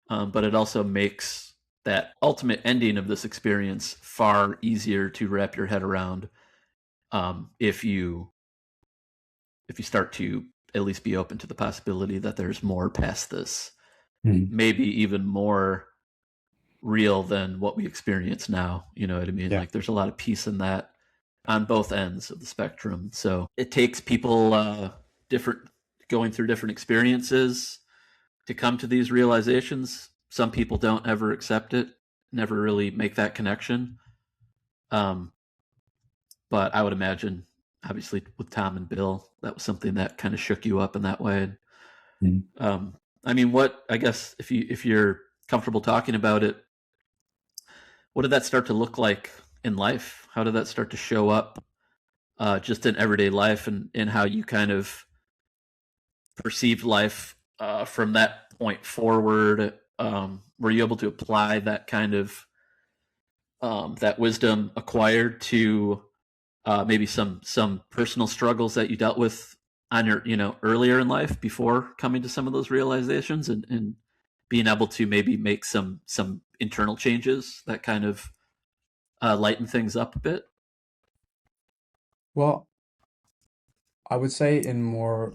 but it also makes that ultimate ending of this experience far easier to wrap your head around, if you start to at least be open to the possibility that there's more past this, Mhm. maybe even more real than what we experience now. You know what I mean? Yeah. Like there's a lot of peace in that on both ends of the spectrum. So it takes people different going through different experiences to come to these realizations. Some people don't ever accept it, never really make that connection. Um, but I would imagine, obviously, with Tom and Bill, that was something that kind of shook you up in that way. Mhm. Um, I mean, what I guess if you're comfortable talking about it, what did that start to look like in life? How did that start to show up, just in everyday life, and how you kind of perceived life from that point forward? Were you able to apply that kind of that wisdom acquired to maybe some personal struggles that you dealt with on your earlier in life before coming to some of those realizations, and being able to maybe make some internal changes that kind of lighten things up a bit? Well, I would say in more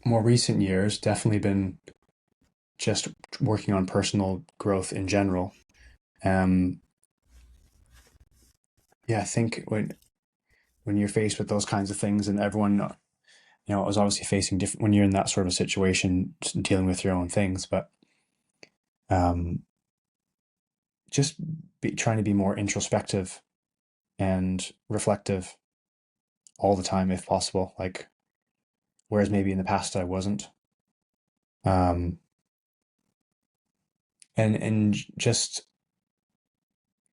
recent years, definitely been just working on personal growth in general. Um, yeah, I think when you're faced with those kinds of things, and everyone, is obviously facing different when you're in that sort of situation, dealing with your own things, but um, just trying to be more introspective and reflective all the time, if possible. Like, whereas maybe in the past I wasn't. Um, and just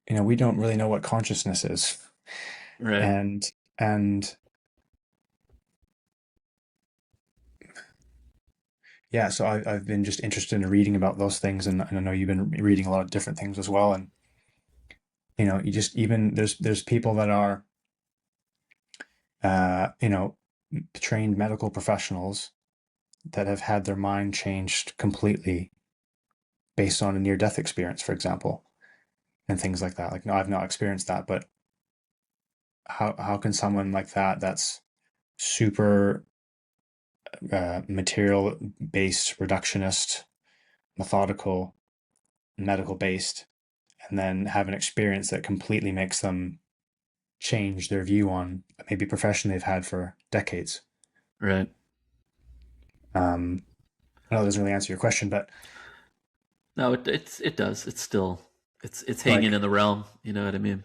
we don't really know what consciousness is, Right. and yeah, so I've been just interested in reading about those things, and I know you've been reading a lot of different things as well, and you just even there's people that are uh, you know trained medical professionals that have had their mind changed completely based on a near death experience, for example, and things like that. Like, no, I've not experienced that, but how can someone like that's super material based, reductionist, methodical, medical based, and then have an experience that completely makes them change their view on maybe a profession they've had for decades. Right. Um, I know it doesn't really answer your question, but No, it does. It's still it's hanging like in the realm. You know what I mean?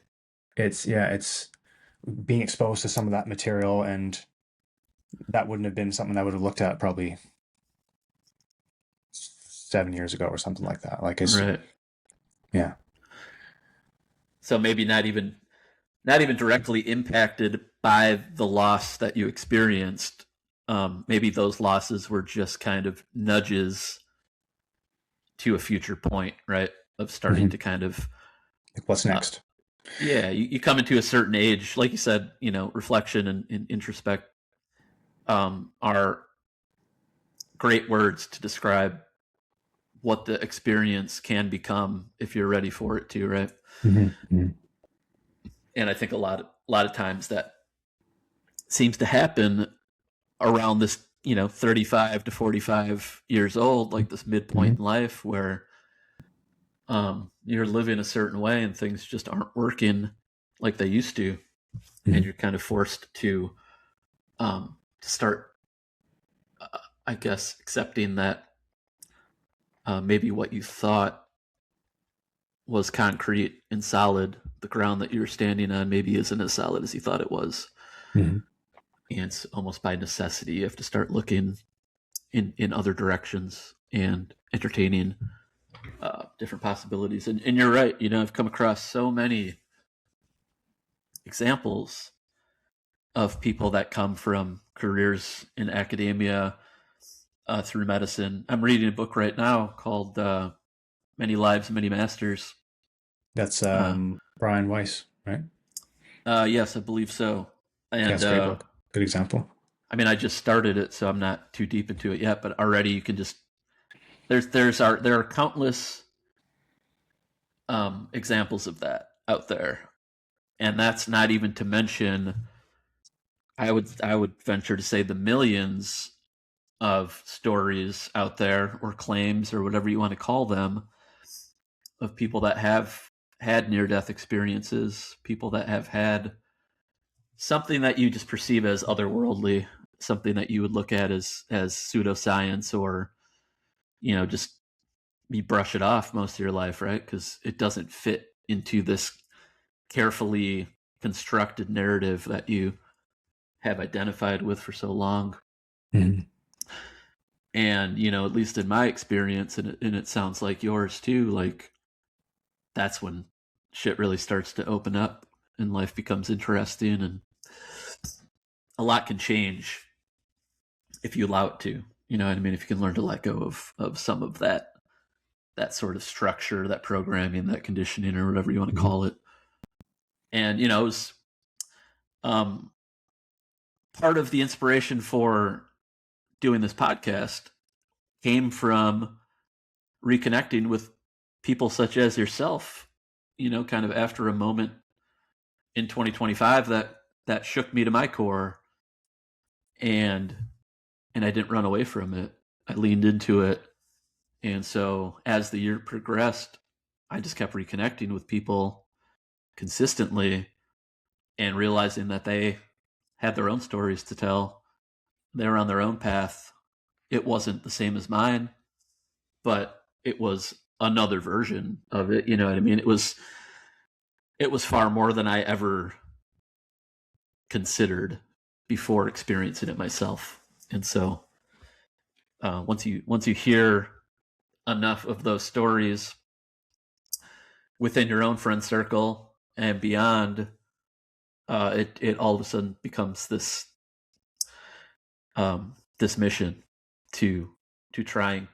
it's being exposed to some of that material and that wouldn't have been something I would have looked at probably 7 years ago or something like that. Like it's, Right. yeah. So maybe not even directly impacted by the loss that you experienced. Maybe those losses were just kind of nudges to a future point, right? Of starting Hmm. to kind of, Like what's uh, next? yeah, you come into a certain age, like you said, reflection and introspect are great words to describe what the experience can become if you're ready for it to, right? Hmm. Hmm. And I think a lot of times that seems to happen around this 35 to 45 years old, like this midpoint in Hmm. life where you're living a certain way and things just aren't working like they used to, and Hmm. you're kind of forced to start, I guess, accepting that maybe what you thought was concrete and solid, the ground that you're standing on maybe isn't as solid as you thought it was. Hmm. And it's almost by necessity you have to start looking in other directions and entertaining different possibilities. And you're right. I've come across so many examples of people that come from careers in academia through medicine. I'm reading a book right now called Many Lives, Many Masters. That's Uh, Brian Weiss, right? yes, I believe so. Yeah, And it's a great book. Good example. I mean, I just started it, so I'm not too deep into it yet. But already, you can just there are countless examples of that out there, and that's not even to mention. I would venture to say the millions of stories out there, or claims, or whatever you want to call them, of people that have had near death experiences, people that have had something that you just perceive as otherworldly, something that you would look at as pseudoscience, or just you brush it off most of your life, right? Because it doesn't fit into this carefully constructed narrative that you have identified with for so long. Hmm. And at least in my experience, and it sounds like yours too, like that's when shit really starts to open up and life becomes interesting, and a lot can change if you allow it to. You know what I mean? If you can learn to let go of some of that sort of structure, that programming, that conditioning, or whatever you want to Hmm. call it. And it was um, part of the inspiration for doing this podcast came from reconnecting with people such as yourself. Kind of after a moment in 2025 that shook me to my core, and I didn't run away from it. I leaned into it. And so as the year progressed, I just kept reconnecting with people consistently and realizing that they had their own stories to tell. They were on their own path. It wasn't the same as mine, but it was another version of it. You know what I mean? It was far more than I ever considered before experiencing it myself. And so once you hear enough of those stories within your own friend circle and beyond, it all of a sudden becomes this mission to try and,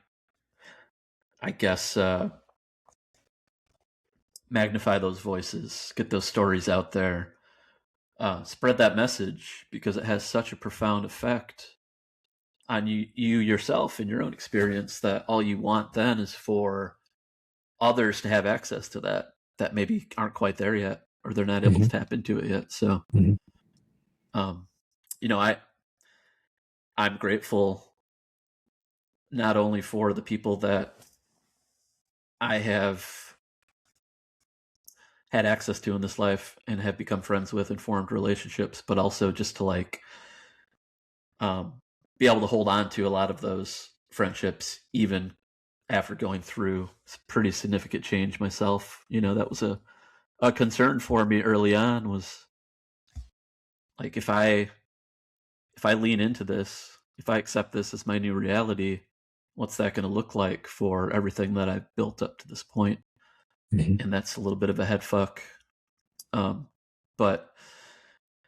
I guess, magnify those voices, get those stories out there, spread that message, because it has such a profound effect on you yourself in your own experience, that all you want then is for others to have access to that maybe aren't quite there yet, or they're not able to Hmm. tap into it yet. So Hmm. um, I'm grateful not only for the people that I have had access to in this life and have become friends with and formed relationships, but also just to um, be able to hold on to a lot of those friendships, even after going through pretty significant change myself. That was a concern for me early on, was like, if if I lean into this, if I accept this as my new reality, what's that going to look like for everything that I've built up to this point? Mhm. And that's a little bit of a head fuck. But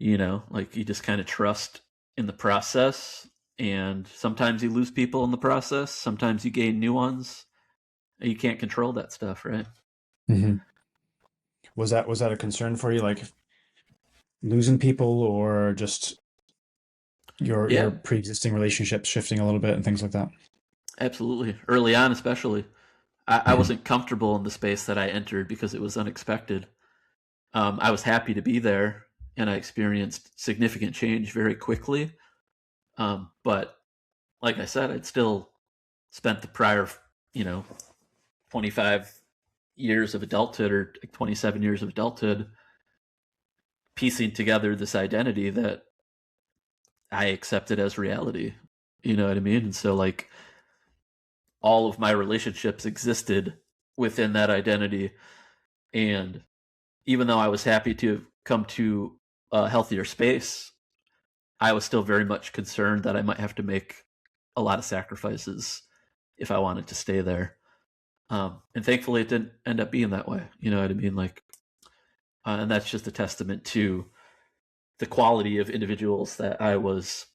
like you just kind of trust in the process, and sometimes you lose people in the process. Sometimes you gain new ones. You can't control that stuff, right? Mhm. Was that a concern for you, like losing people or just your Yeah, pre-existing relationships shifting a little bit and things like that? absolutely. Early on, especially, I Mhm. wasn't comfortable in the space that I entered because it was unexpected. I was happy to be there, and I experienced significant change very quickly. But like I said, I'd still spent the prior, you know, 25 years of adulthood or 27 years of adulthood piecing together this identity that I accepted as reality. You know what I mean? And so, like, all of my relationships existed within that identity. And even though I was happy to come to a healthier space, I was still very much concerned that I might have to make a lot of sacrifices if I wanted to stay there. And thankfully, it didn't end up being that way. You know what I mean? Like, and that's just a testament to the quality of individuals that I was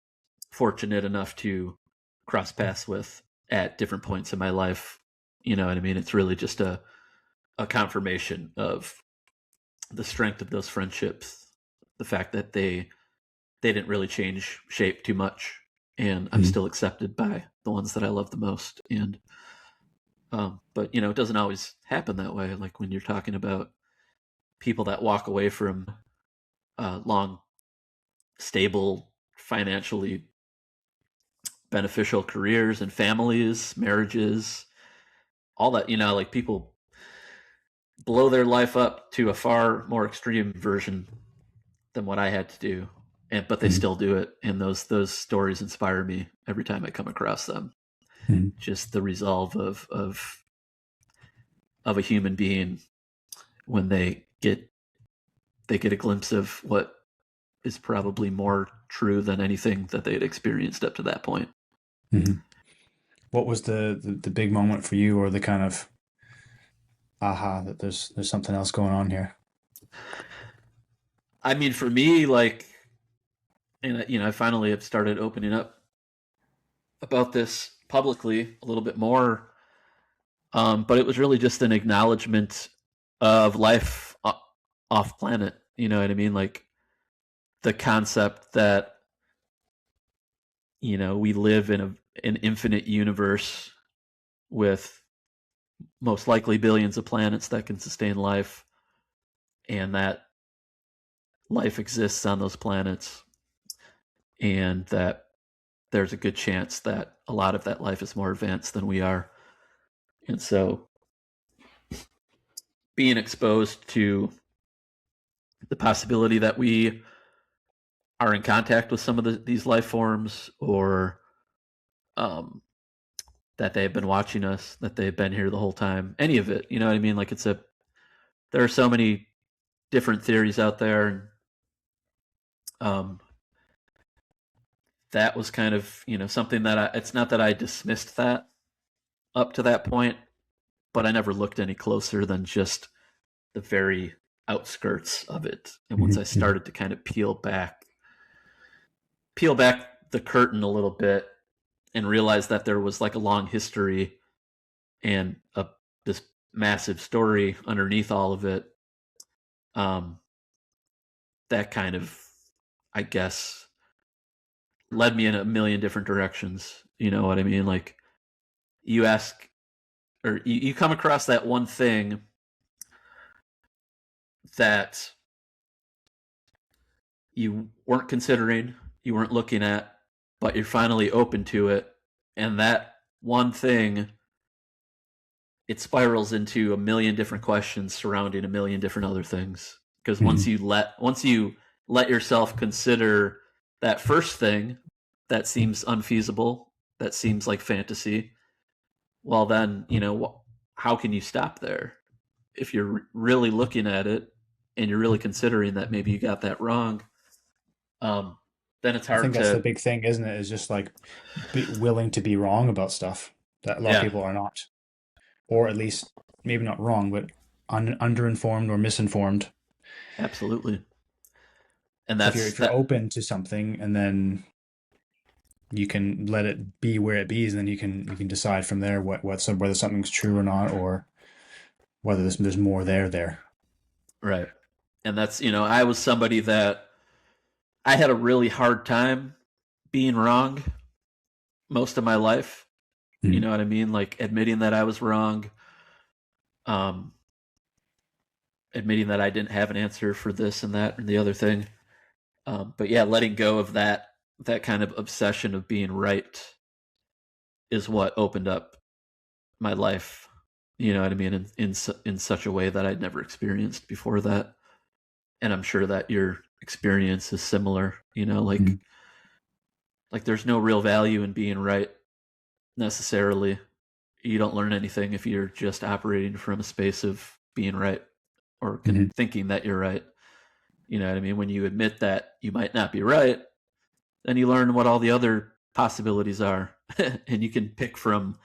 fortunate enough to cross paths with at different points in my life. You know what I mean? It's really just a confirmation of the strength of those friendships, the fact that they didn't really change shape too much, and I'm Mhm. still accepted by the ones that I love the most. And but it doesn't always happen that way. Like when you're talking about people that walk away from long, stable, financially beneficial careers and families, marriages, all that. Like people blow their life up to a far more extreme version than what I had to do, but they Mhm. still do it. And those stories inspire me every time I come across them. Mhm. Just the resolve of a human being when they get a glimpse of what is probably more true than anything that they had experienced up to that point. Mhm. What was the big moment for you, or the kind of aha that there's something else going on here? I mean, for me, like, and I finally have started opening up about this publicly a little bit more. But it was really just an acknowledgement of life off planet. You know what I mean? Like the concept that we live in an infinite universe with most likely billions of planets that can sustain life, and that life exists on those planets, and that there's a good chance that a lot of that life is more advanced than we are. And so being exposed to the possibility that we are in contact with some of these life forms, or um, that they've been watching us, that they've been here the whole time, any of it. You know what I mean? Like there are so many different theories out there. And um, that was kind of, something that it's not that I dismissed that up to that point, but I never looked any closer than just the very outskirts of it. And once I Mhm. Mhm. started to kind of peel back the curtain a little bit and realize that there was like a long history and this massive story underneath all of it, um, that kind of, I guess, led me in a million different directions. You know what I mean? Like you ask, or you come across that one thing that you weren't considering, you weren't looking at, but you're finally open to it. And that one thing, it spirals into a million different questions surrounding a million different other things. Because once Mhm. you let yourself consider that first thing that seems unfeasible, that seems like fantasy, well then, how can you stop there? If you're really looking at it and you're really considering that maybe you got that wrong, um, then it's I think hard that's the to, big thing, isn't it? Is just like be willing to be wrong about stuff that a lot of yeah, people are not, or at least maybe not wrong, but underinformed or misinformed. absolutely. And So that's if you're that, open to something and then you can let it be where it be, and then you can decide from there whether something's true or not, or whether there's more there. right. And that's, I was somebody that I had a really hard time being wrong most of my life. You Mhm. know what I mean? Like admitting that I was wrong, um, admitting that I didn't have an answer for this and that and the other thing. But yeah, letting go of that kind of obsession of being right is what opened up my life. You know what I mean? In such a way that I'd never experienced before that. And I'm sure that your experience is similar. Mhm. Like there's no real value in being right necessarily. You don't learn anything if you're just operating from a space of being right or Mhm. thinking that you're right. You know what I mean? When you admit that you might not be right, then you learn what all the other possibilities are. And you can pick from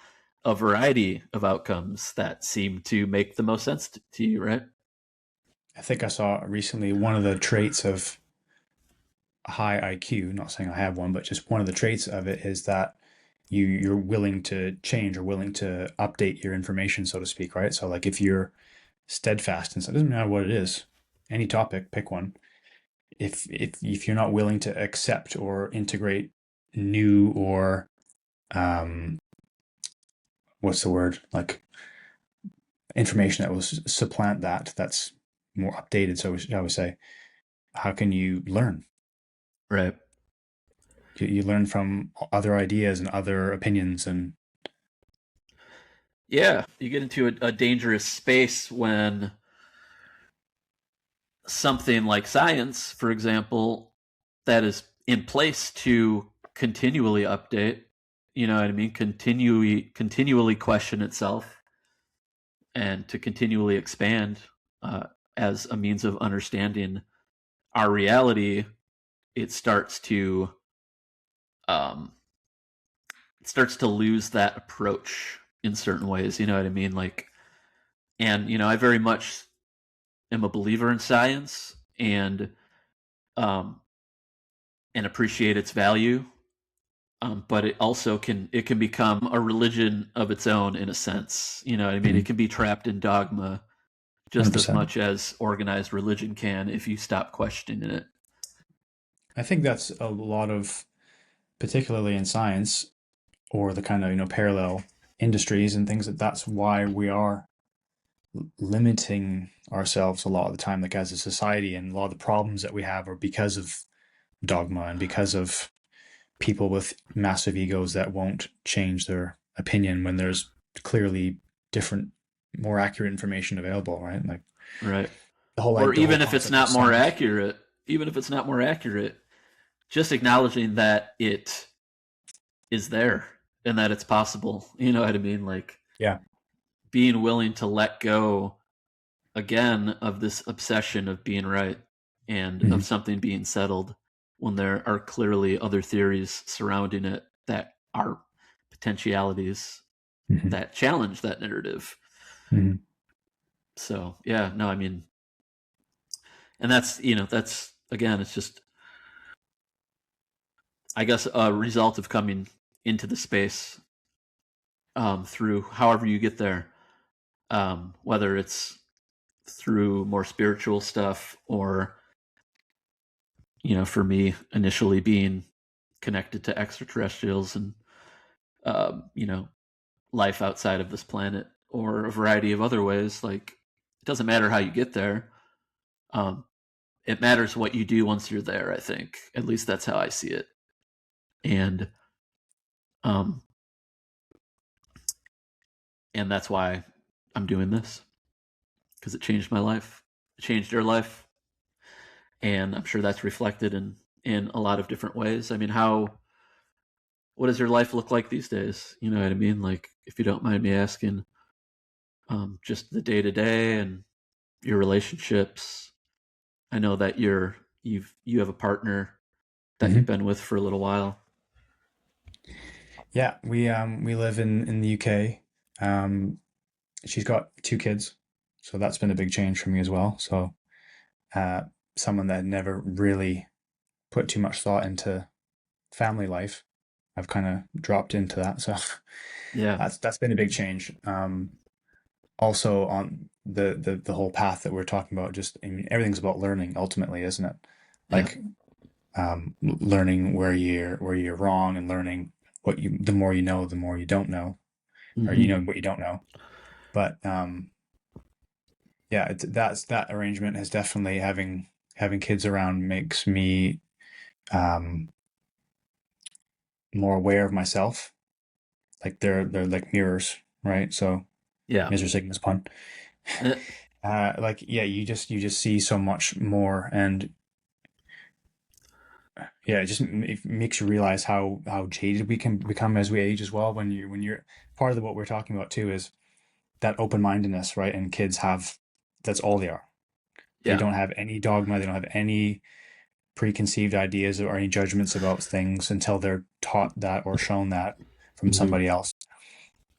a variety of outcomes that seem to make the most sense to you, right? I think I saw recently one of the traits of high IQ, not saying I have one, but just one of the traits of it is that you're willing to change or willing to update your information, so to speak, right? So like if you're steadfast and so it doesn't matter what it is, any topic, pick one. If you're not willing to accept or integrate new or um what's the word? Like information that will supplant that's more updated, so I would say, how can you learn? Right. You learn from other ideas and other opinions and Yeah. You get into a dangerous space when something like science, for example, that is in place to continually update, you know what I mean? Continually question itself and to continually expand uh, as a means of understanding our reality, it um, starts to lose that approach in certain ways. You know what I mean? Like, and I very much am a believer in science um, and appreciate its value. But it can become a religion of its own in a sense. You know what I mean? It can be trapped in dogma just as 100%. much as organized religion can if you stop questioning it. I think that's a lot of, particularly in science or the kind of, parallel industries and things, that's why we are limiting ourselves a lot of the time, like as a society, and a lot of the problems that we have are because of dogma and because of people with massive egos that won't change their opinion when there's clearly different, more accurate information available, right? Like Right. the whole Or the whole even if it's concept of not more science. accurate, even if it's not more accurate, just acknowledging that it is there and that it's possible. You know what I mean? Like Yeah. being willing to let go again of this obsession of being right and of Mhm. something being settled when there are clearly other theories surrounding it that are potentialities Mhm. that challenge that narrative. Mhm. So, yeah, no, I mean, and that's again, it's just, I guess, a result of coming into the space through however you get there, whether it's through more spiritual stuff or for me initially being connected to extraterrestrials and life outside of this planet or a variety of other ways. Like it doesn't matter how you get there. um, it matters what you do once you're there. I think at least that's how I see it. and um, and that's why I'm doing this, because it changed my life, it changed your life, and I'm sure that's reflected in a lot of different ways. I mean, what does your life look like these days? You know what I mean? Like, if you don't mind me asking, just the day to day and your relationships. I know that you have a partner that you've Hmm. been with for a little while. Yeah, we live in the UK. Um, she's got two kids, so that's been a big change for me as well. So, uh, someone that had never really put too much thought into family life, I've kind of dropped into that. So Yeah, that's been a big change. Also on the whole path that we're talking about, just I mean, everything's about learning ultimately, isn't it? yeah. Like learning where you're wrong and learning what you the more you know, the more you don't know, or you Hmm. know what you don't know. But yeah, that arrangement has definitely having kids around makes me um, more aware of myself. Like they're like mirrors, right? So Yeah. Mr. Sigma's pun. Eh, Like yeah, you just see so much more, and yeah, it makes you realize how jaded we can become as we age as well. When you're part of what we're talking about too is that open-mindedness, right? And kids have that's all they are. They yeah. don't have any dogma. They don't have any preconceived ideas or any judgments about things until they're taught that or shown that from Hmm. somebody else.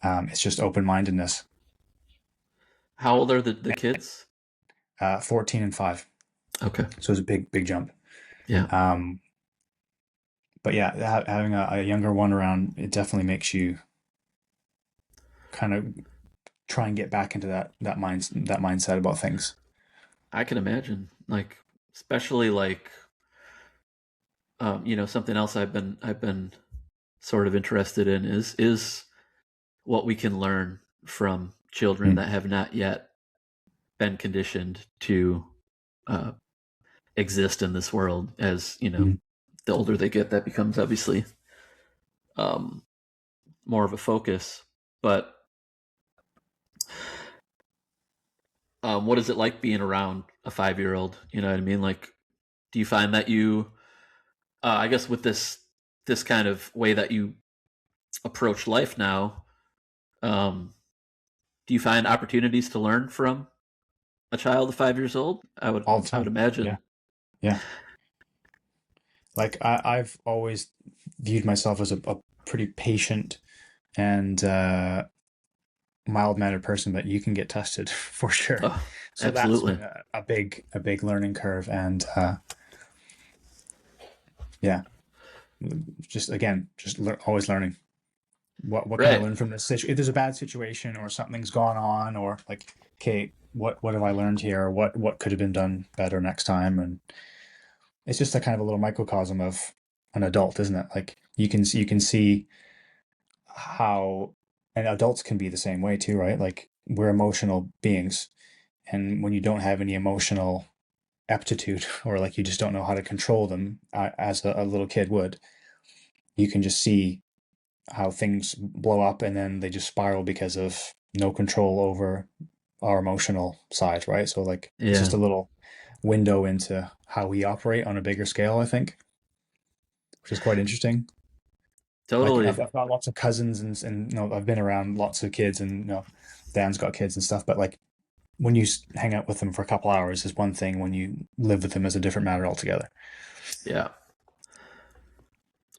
It's just open-mindedness. How old are the kids? 14 and 5. Okay. So it's a big jump. Yeah. Um, but yeah, having a younger one around, it definitely makes you kind of try and get back into that mindset about things. I can imagine. Like, especially like, something else I've been sort of interested in is what we can learn from children Mm. that have not yet been conditioned to uh, exist in this world. As Mm. the older they get, that becomes obviously um, more of a focus. But what is it like being around a 5-year-old? You know what I mean? Like, do you find that I guess with this kind of way that you approach life now, um, do you find opportunities to learn from a child of 5 years old? All the I would time. Yeah, imagine. yeah. Like I've always viewed myself as a pretty patient and mild-mannered person, but you can get tested for sure. Oh, So that's absolutely. been a big learning curve, and yeah, just again, always learning. What can I Right. learn from this situation? If there's a bad situation or something's gone on, or like, okay, what have I learned here? What could have been done better next time? And it's just a kind of a little microcosm of an adult, isn't it? Like you can see how, and adults can be the same way too, right? Like we're emotional beings, and when you don't have any emotional aptitude or like you just don't know how to control them as a little kid would, you can just see how things blow up and then they just spiral because of no control over our emotional side, right? So like it's just Yeah. a little window into how we operate on a bigger scale, I think, which is quite interesting. Like Totally. I've got lots of cousins and I've been around lots of kids and Dan's got kids and stuff, but like when you hang out with them for a couple hours is one thing. When you live with them is a different matter altogether. Yeah.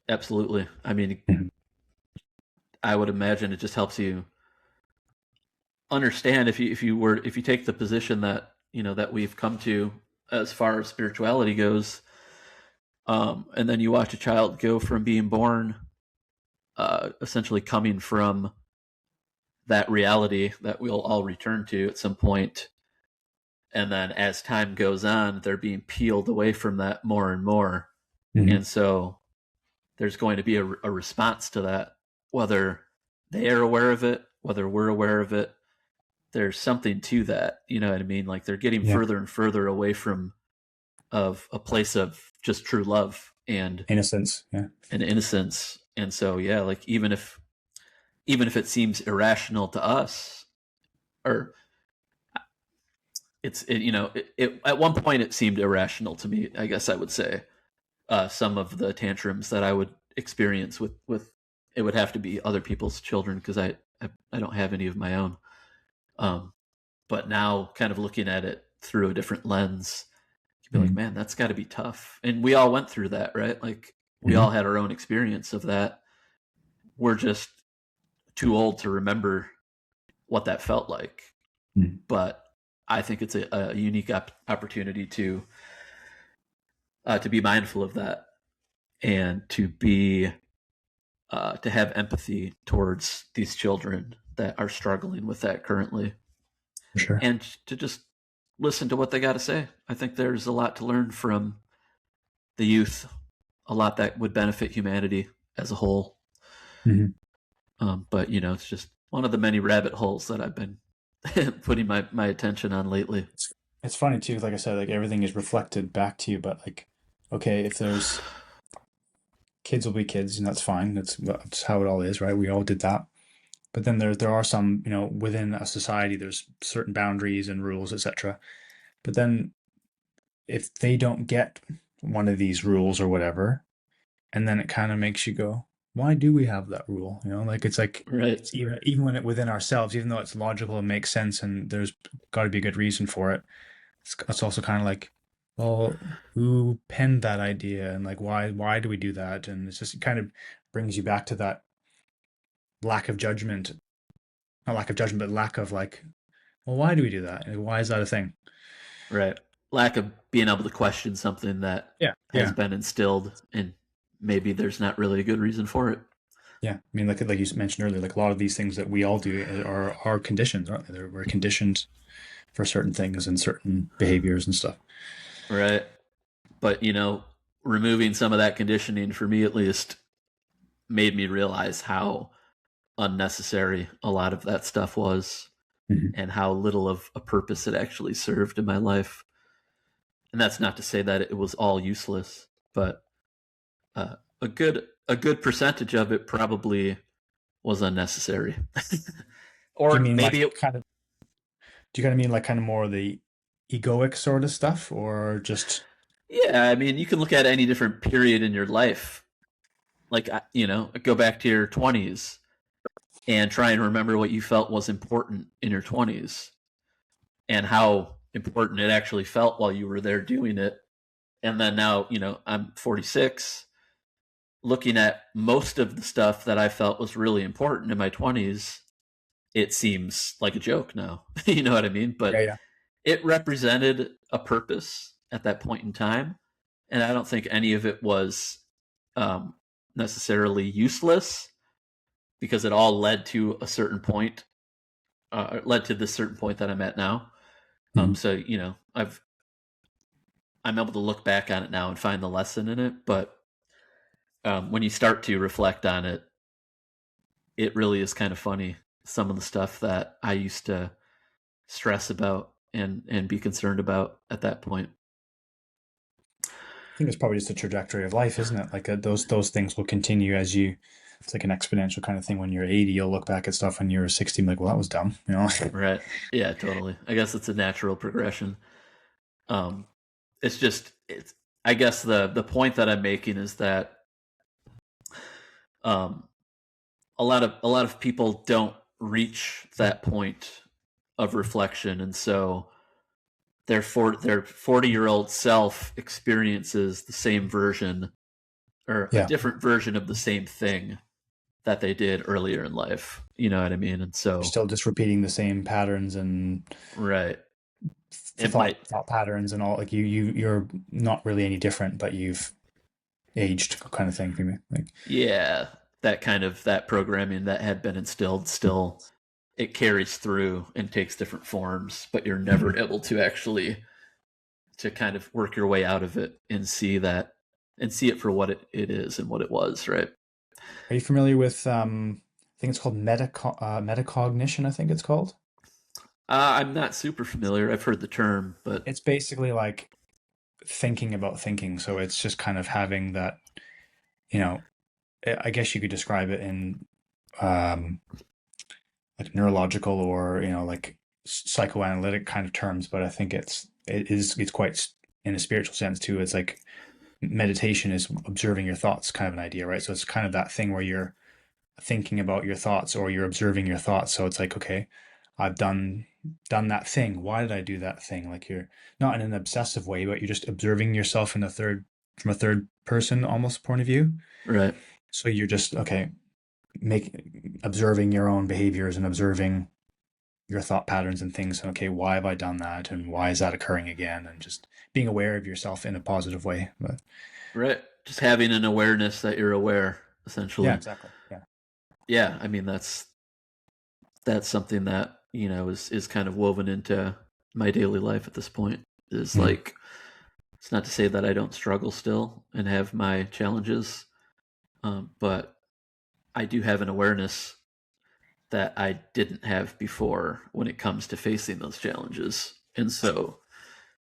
Absolutely. I mean, Mhm. I would imagine it just helps you understand if you take the position that that we've come to as far as spirituality goes, and then you watch a child go from being born, essentially coming from that reality that we'll all return to at some point, and then as time goes on, they're being peeled away from that more and more, Mhm. and so there's going to be a response to that, whether they are aware of it, whether we're aware of it. There's something to that, you know what I mean? Like they're getting Yeah. further and further away from of a place of just true love Innocence. Yeah. and innocence. And so yeah, like even if it seems irrational to us, or it at one point it seemed irrational to me, I guess I would say. Some of the tantrums that I would experience with it would have to be other people's children because I don't have any of my own. Um, but now, kind of looking at it through a different lens, be like, man, that's got to be tough. And we all went through that, right? Like we Mm-hmm. all had our own experience of that. We're just too old to remember what that felt like. Mm-hmm. But I think it's a unique opportunity to be mindful of that and to have empathy towards these children that are struggling with that currently, For sure. and to just listen to what they got to say. I think there's a lot to learn from the youth, a lot that would benefit humanity as a whole. Mm-hmm. But it's just one of the many rabbit holes that I've been putting my attention on lately. It's funny too, like I said, like everything is reflected back to you, but like, okay, if there's kids will be kids, and that's fine. That's how it all is, right? We all did that. But then there are some, within a society, there's certain boundaries and rules, etc. But then if they don't get one of these rules or whatever, and then it kind of makes you go, why do we have that rule? Like Right. it's even when within ourselves, even though it's logical and makes sense, and there's got to be a good reason for it. It's also kind of like, well, who penned that idea, and like why do we do that? And it's just, it kind of brings you back to that lack of judgment, not lack of judgment, but lack of like, well, why do we do that? And why is that a thing? Right. Lack of being able to question something that Yeah, has yeah, been instilled, and maybe there's not really a good reason for it. yeah. I mean, like you mentioned earlier, like a lot of these things that we all do are conditions, aren't they? We're conditioned for certain things and certain behaviors and stuff. Right. But, removing some of that conditioning, for me at least, made me realize how unnecessary a lot of that stuff was Mm-hmm. and how little of a purpose it actually served in my life. And that's not to say that it was all useless, but a good percentage of it probably was unnecessary. Do you Or mean like maybe it, kind of? Do you kind of mean like kind of more the egoic sort of stuff, or just? yeah, I mean, you can look at any different period in your life. Like, go back to your 20s and try and remember what you felt was important in your 20s and how important it actually felt while you were there doing it. And then now, I'm 46, looking at most of the stuff that I felt was really important in my 20s. It seems like a joke now. You know what I mean? Yeah, But yeah. it represented a purpose at that point in time. And I don't think any of it was um, necessarily useless because it all led to a certain point, led to this certain point that I'm at now. Mm-hmm. So I'm able to look back on it now and find the lesson in it. But when you start to reflect on it, it really is kind of funny. Some of the stuff that I used to stress about and be concerned about at that point. I think it's probably just a trajectory of life, isn't it? Like those things will continue as you. It's like an exponential kind of thing. When you're 80, you'll look back at stuff when you're 60, and be like, well, that was dumb. Right. Yeah, totally. I guess it's a natural progression. Um, it's I guess the point that I'm making is that um, a lot of people don't reach that point of reflection, and so their 40-year-old self experiences the same version or a Yeah, different version of the same thing that they did earlier in life. You know what I mean? And you're so, still just repeating the same patterns and right, it thought might, thought patterns and all. Like you're not really any different, but you've aged, kind of thing for me. Like, yeah, that programming that had been instilled still it carries through and takes different forms, but you're never able to actually to kind of work your way out of it and see it for what it is and what it was, right? are you familiar with? I think it's called metacognition. I think it's called. I'm not super familiar. I've heard the term, but It's basically like thinking about thinking. So it's just kind of having that, you know, I guess you could describe it in um, like neurological or, like psychoanalytic kind of terms, but I think it's quite in a spiritual sense too. It's like meditation is observing your thoughts kind of an idea, right? So it's kind of that thing where you're thinking about your thoughts or you're observing your thoughts. So it's like, okay, I've done done that thing. Why did I do that thing? Like you're not in an obsessive way, but you're just observing yourself in a third from a third person almost point of view. Right. So you're just okay, make observing your own behaviors and observing your thought patterns and things. Okay, why have I done that, and why is that occurring again? And just being aware of yourself in a positive way. But Right. Just having an awareness that you're aware, yeah, essentially. exactly. Yeah. Yeah, I mean that's something that, is kind of woven into my daily life at this point. Is Mhm. like, it's not to say that I don't struggle still and have my challenges, but I do have an awareness that I didn't have before when it comes to facing those challenges. And so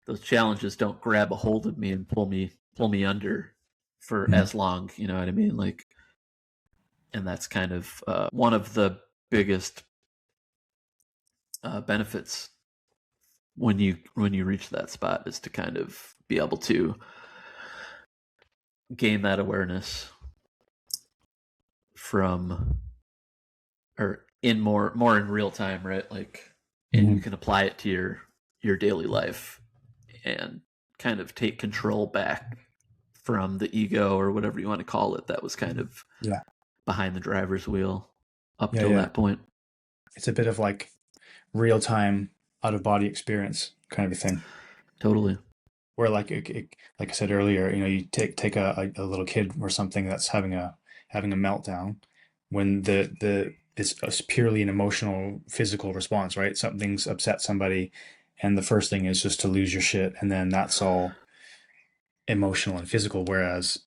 those challenges don't grab a hold of me and pull me under for Mhm. as long, you know what I mean? Like, and that's kind of one of the biggest benefits when you reach that spot, is to kind of be able to gain that awareness from, or in more in real time, right? Like, and you Mhm. can apply it to your daily life and kind of take control back from the ego, or whatever you want to call it, that was kind of Yeah. behind the driver's wheel up Yeah. till Yeah. that point. It's a bit of like real time out of body experience kind of a thing. Totally. Where like I said earlier, you take a little kid or something that's having a meltdown when the it's purely an emotional physical response, right? Something's upset somebody, and the first thing is just to lose your shit, and then that's all emotional and physical. Whereas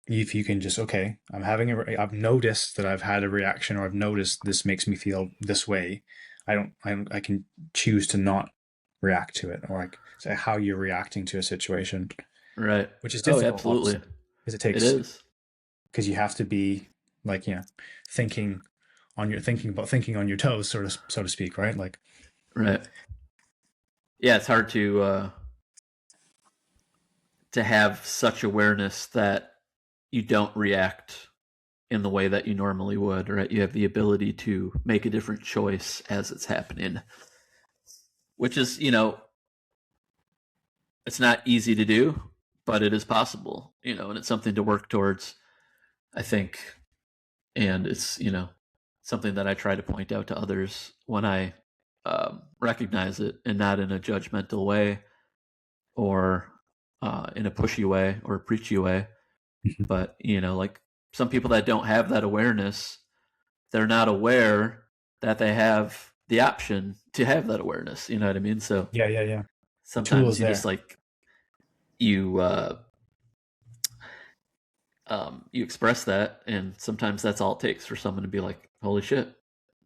if you can just, okay, I've noticed that I've had a reaction, or I've noticed this makes me feel this way. I can choose to not react to it, or like say how you're reacting to a situation, Right. which is Oh, difficult, absolutely. obviously, because it It takes, is. because you have to be like, thinking thinking on your toes, so to speak, right? Like, Right. Yeah, it's hard to have such awareness that you don't react in the way that you normally would, right? You have the ability to make a different choice as it's happening, which is, it's not easy to do, but it is possible, and it's something to work towards, I think. And it's, something that I try to point out to others when I recognize it, and not in a judgmental way, or in a pushy way or preachy way. But, like, some people that don't have that awareness, they're not aware that they have the option to have that awareness. You know what I mean? So yeah, yeah, yeah. The tool sometimes is you just there. like, you you express that, and sometimes that's all it takes for someone to be like, "Holy shit,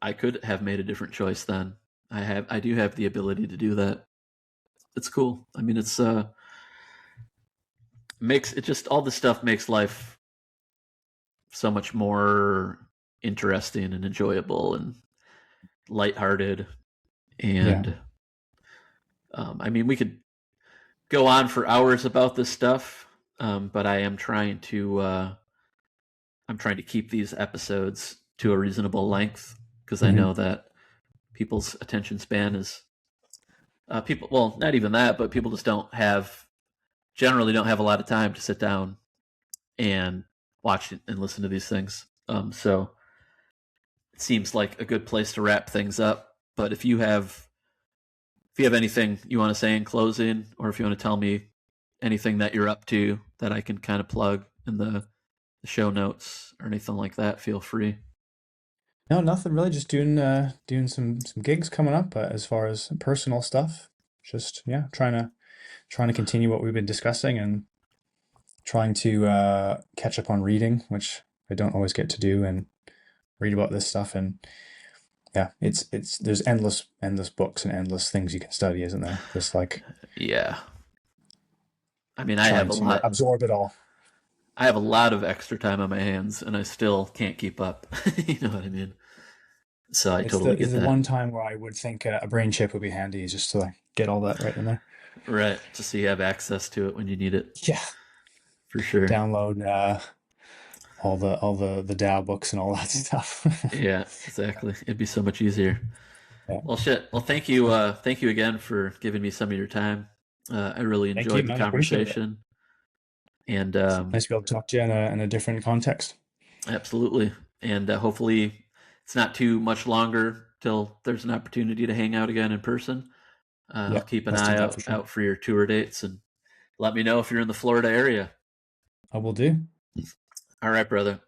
I could have made a different choice." Then I do have the ability to do that. It's cool. I mean, it's makes it just all this stuff makes life so much more interesting and enjoyable and lighthearted. Yeah. And I mean, we could go on for hours about this stuff, but I'm trying to keep these episodes to a reasonable length, because I Hmm. know that people's attention span is, people. Well, not even that, but people just generally don't have a lot of time to sit down and watch and listen to these things. So it seems like a good place to wrap things up. But if you have anything you want to say in closing, or if you want to tell me anything that you're up to that I can kind of plug in the show notes or anything like that, feel free. No, nothing really. Just doing some gigs coming up, as far as personal stuff. Just yeah, trying to continue what we've been discussing, and trying to catch up on reading, which I don't always get to do, and read about this stuff. And yeah, it's there's endless books and endless things you can study, isn't there? Just like Yeah. I mean, trying to absorb it all. I have a lot of extra time on my hands, and I still can't keep up. You know what I mean? So I totally It's get the that. one time where I would think a brain chip would be handy, is just to like get all that right in there. Right. Just so you have access to it when you need it. Yeah, For sure. download all the Dow books and all that stuff. Yeah, exactly. It'd be so much easier. Yeah. Well, shit. Well, thank you. Thank you again for giving me some of your time. I really Thank you, enjoyed the man. I appreciate it. conversation, and It's nice to be able to talk to you in a different context. absolutely. And hopefully, it's not too much longer till there's an opportunity to hang out again in person. I'll Yeah, keep an let's do eye that for out sure. out for your tour dates, and let me know if you're in the Florida area. I will do. All right, brother.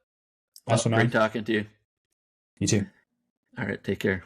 Nice Well, one, great man. talking to you. You too. All right, take care.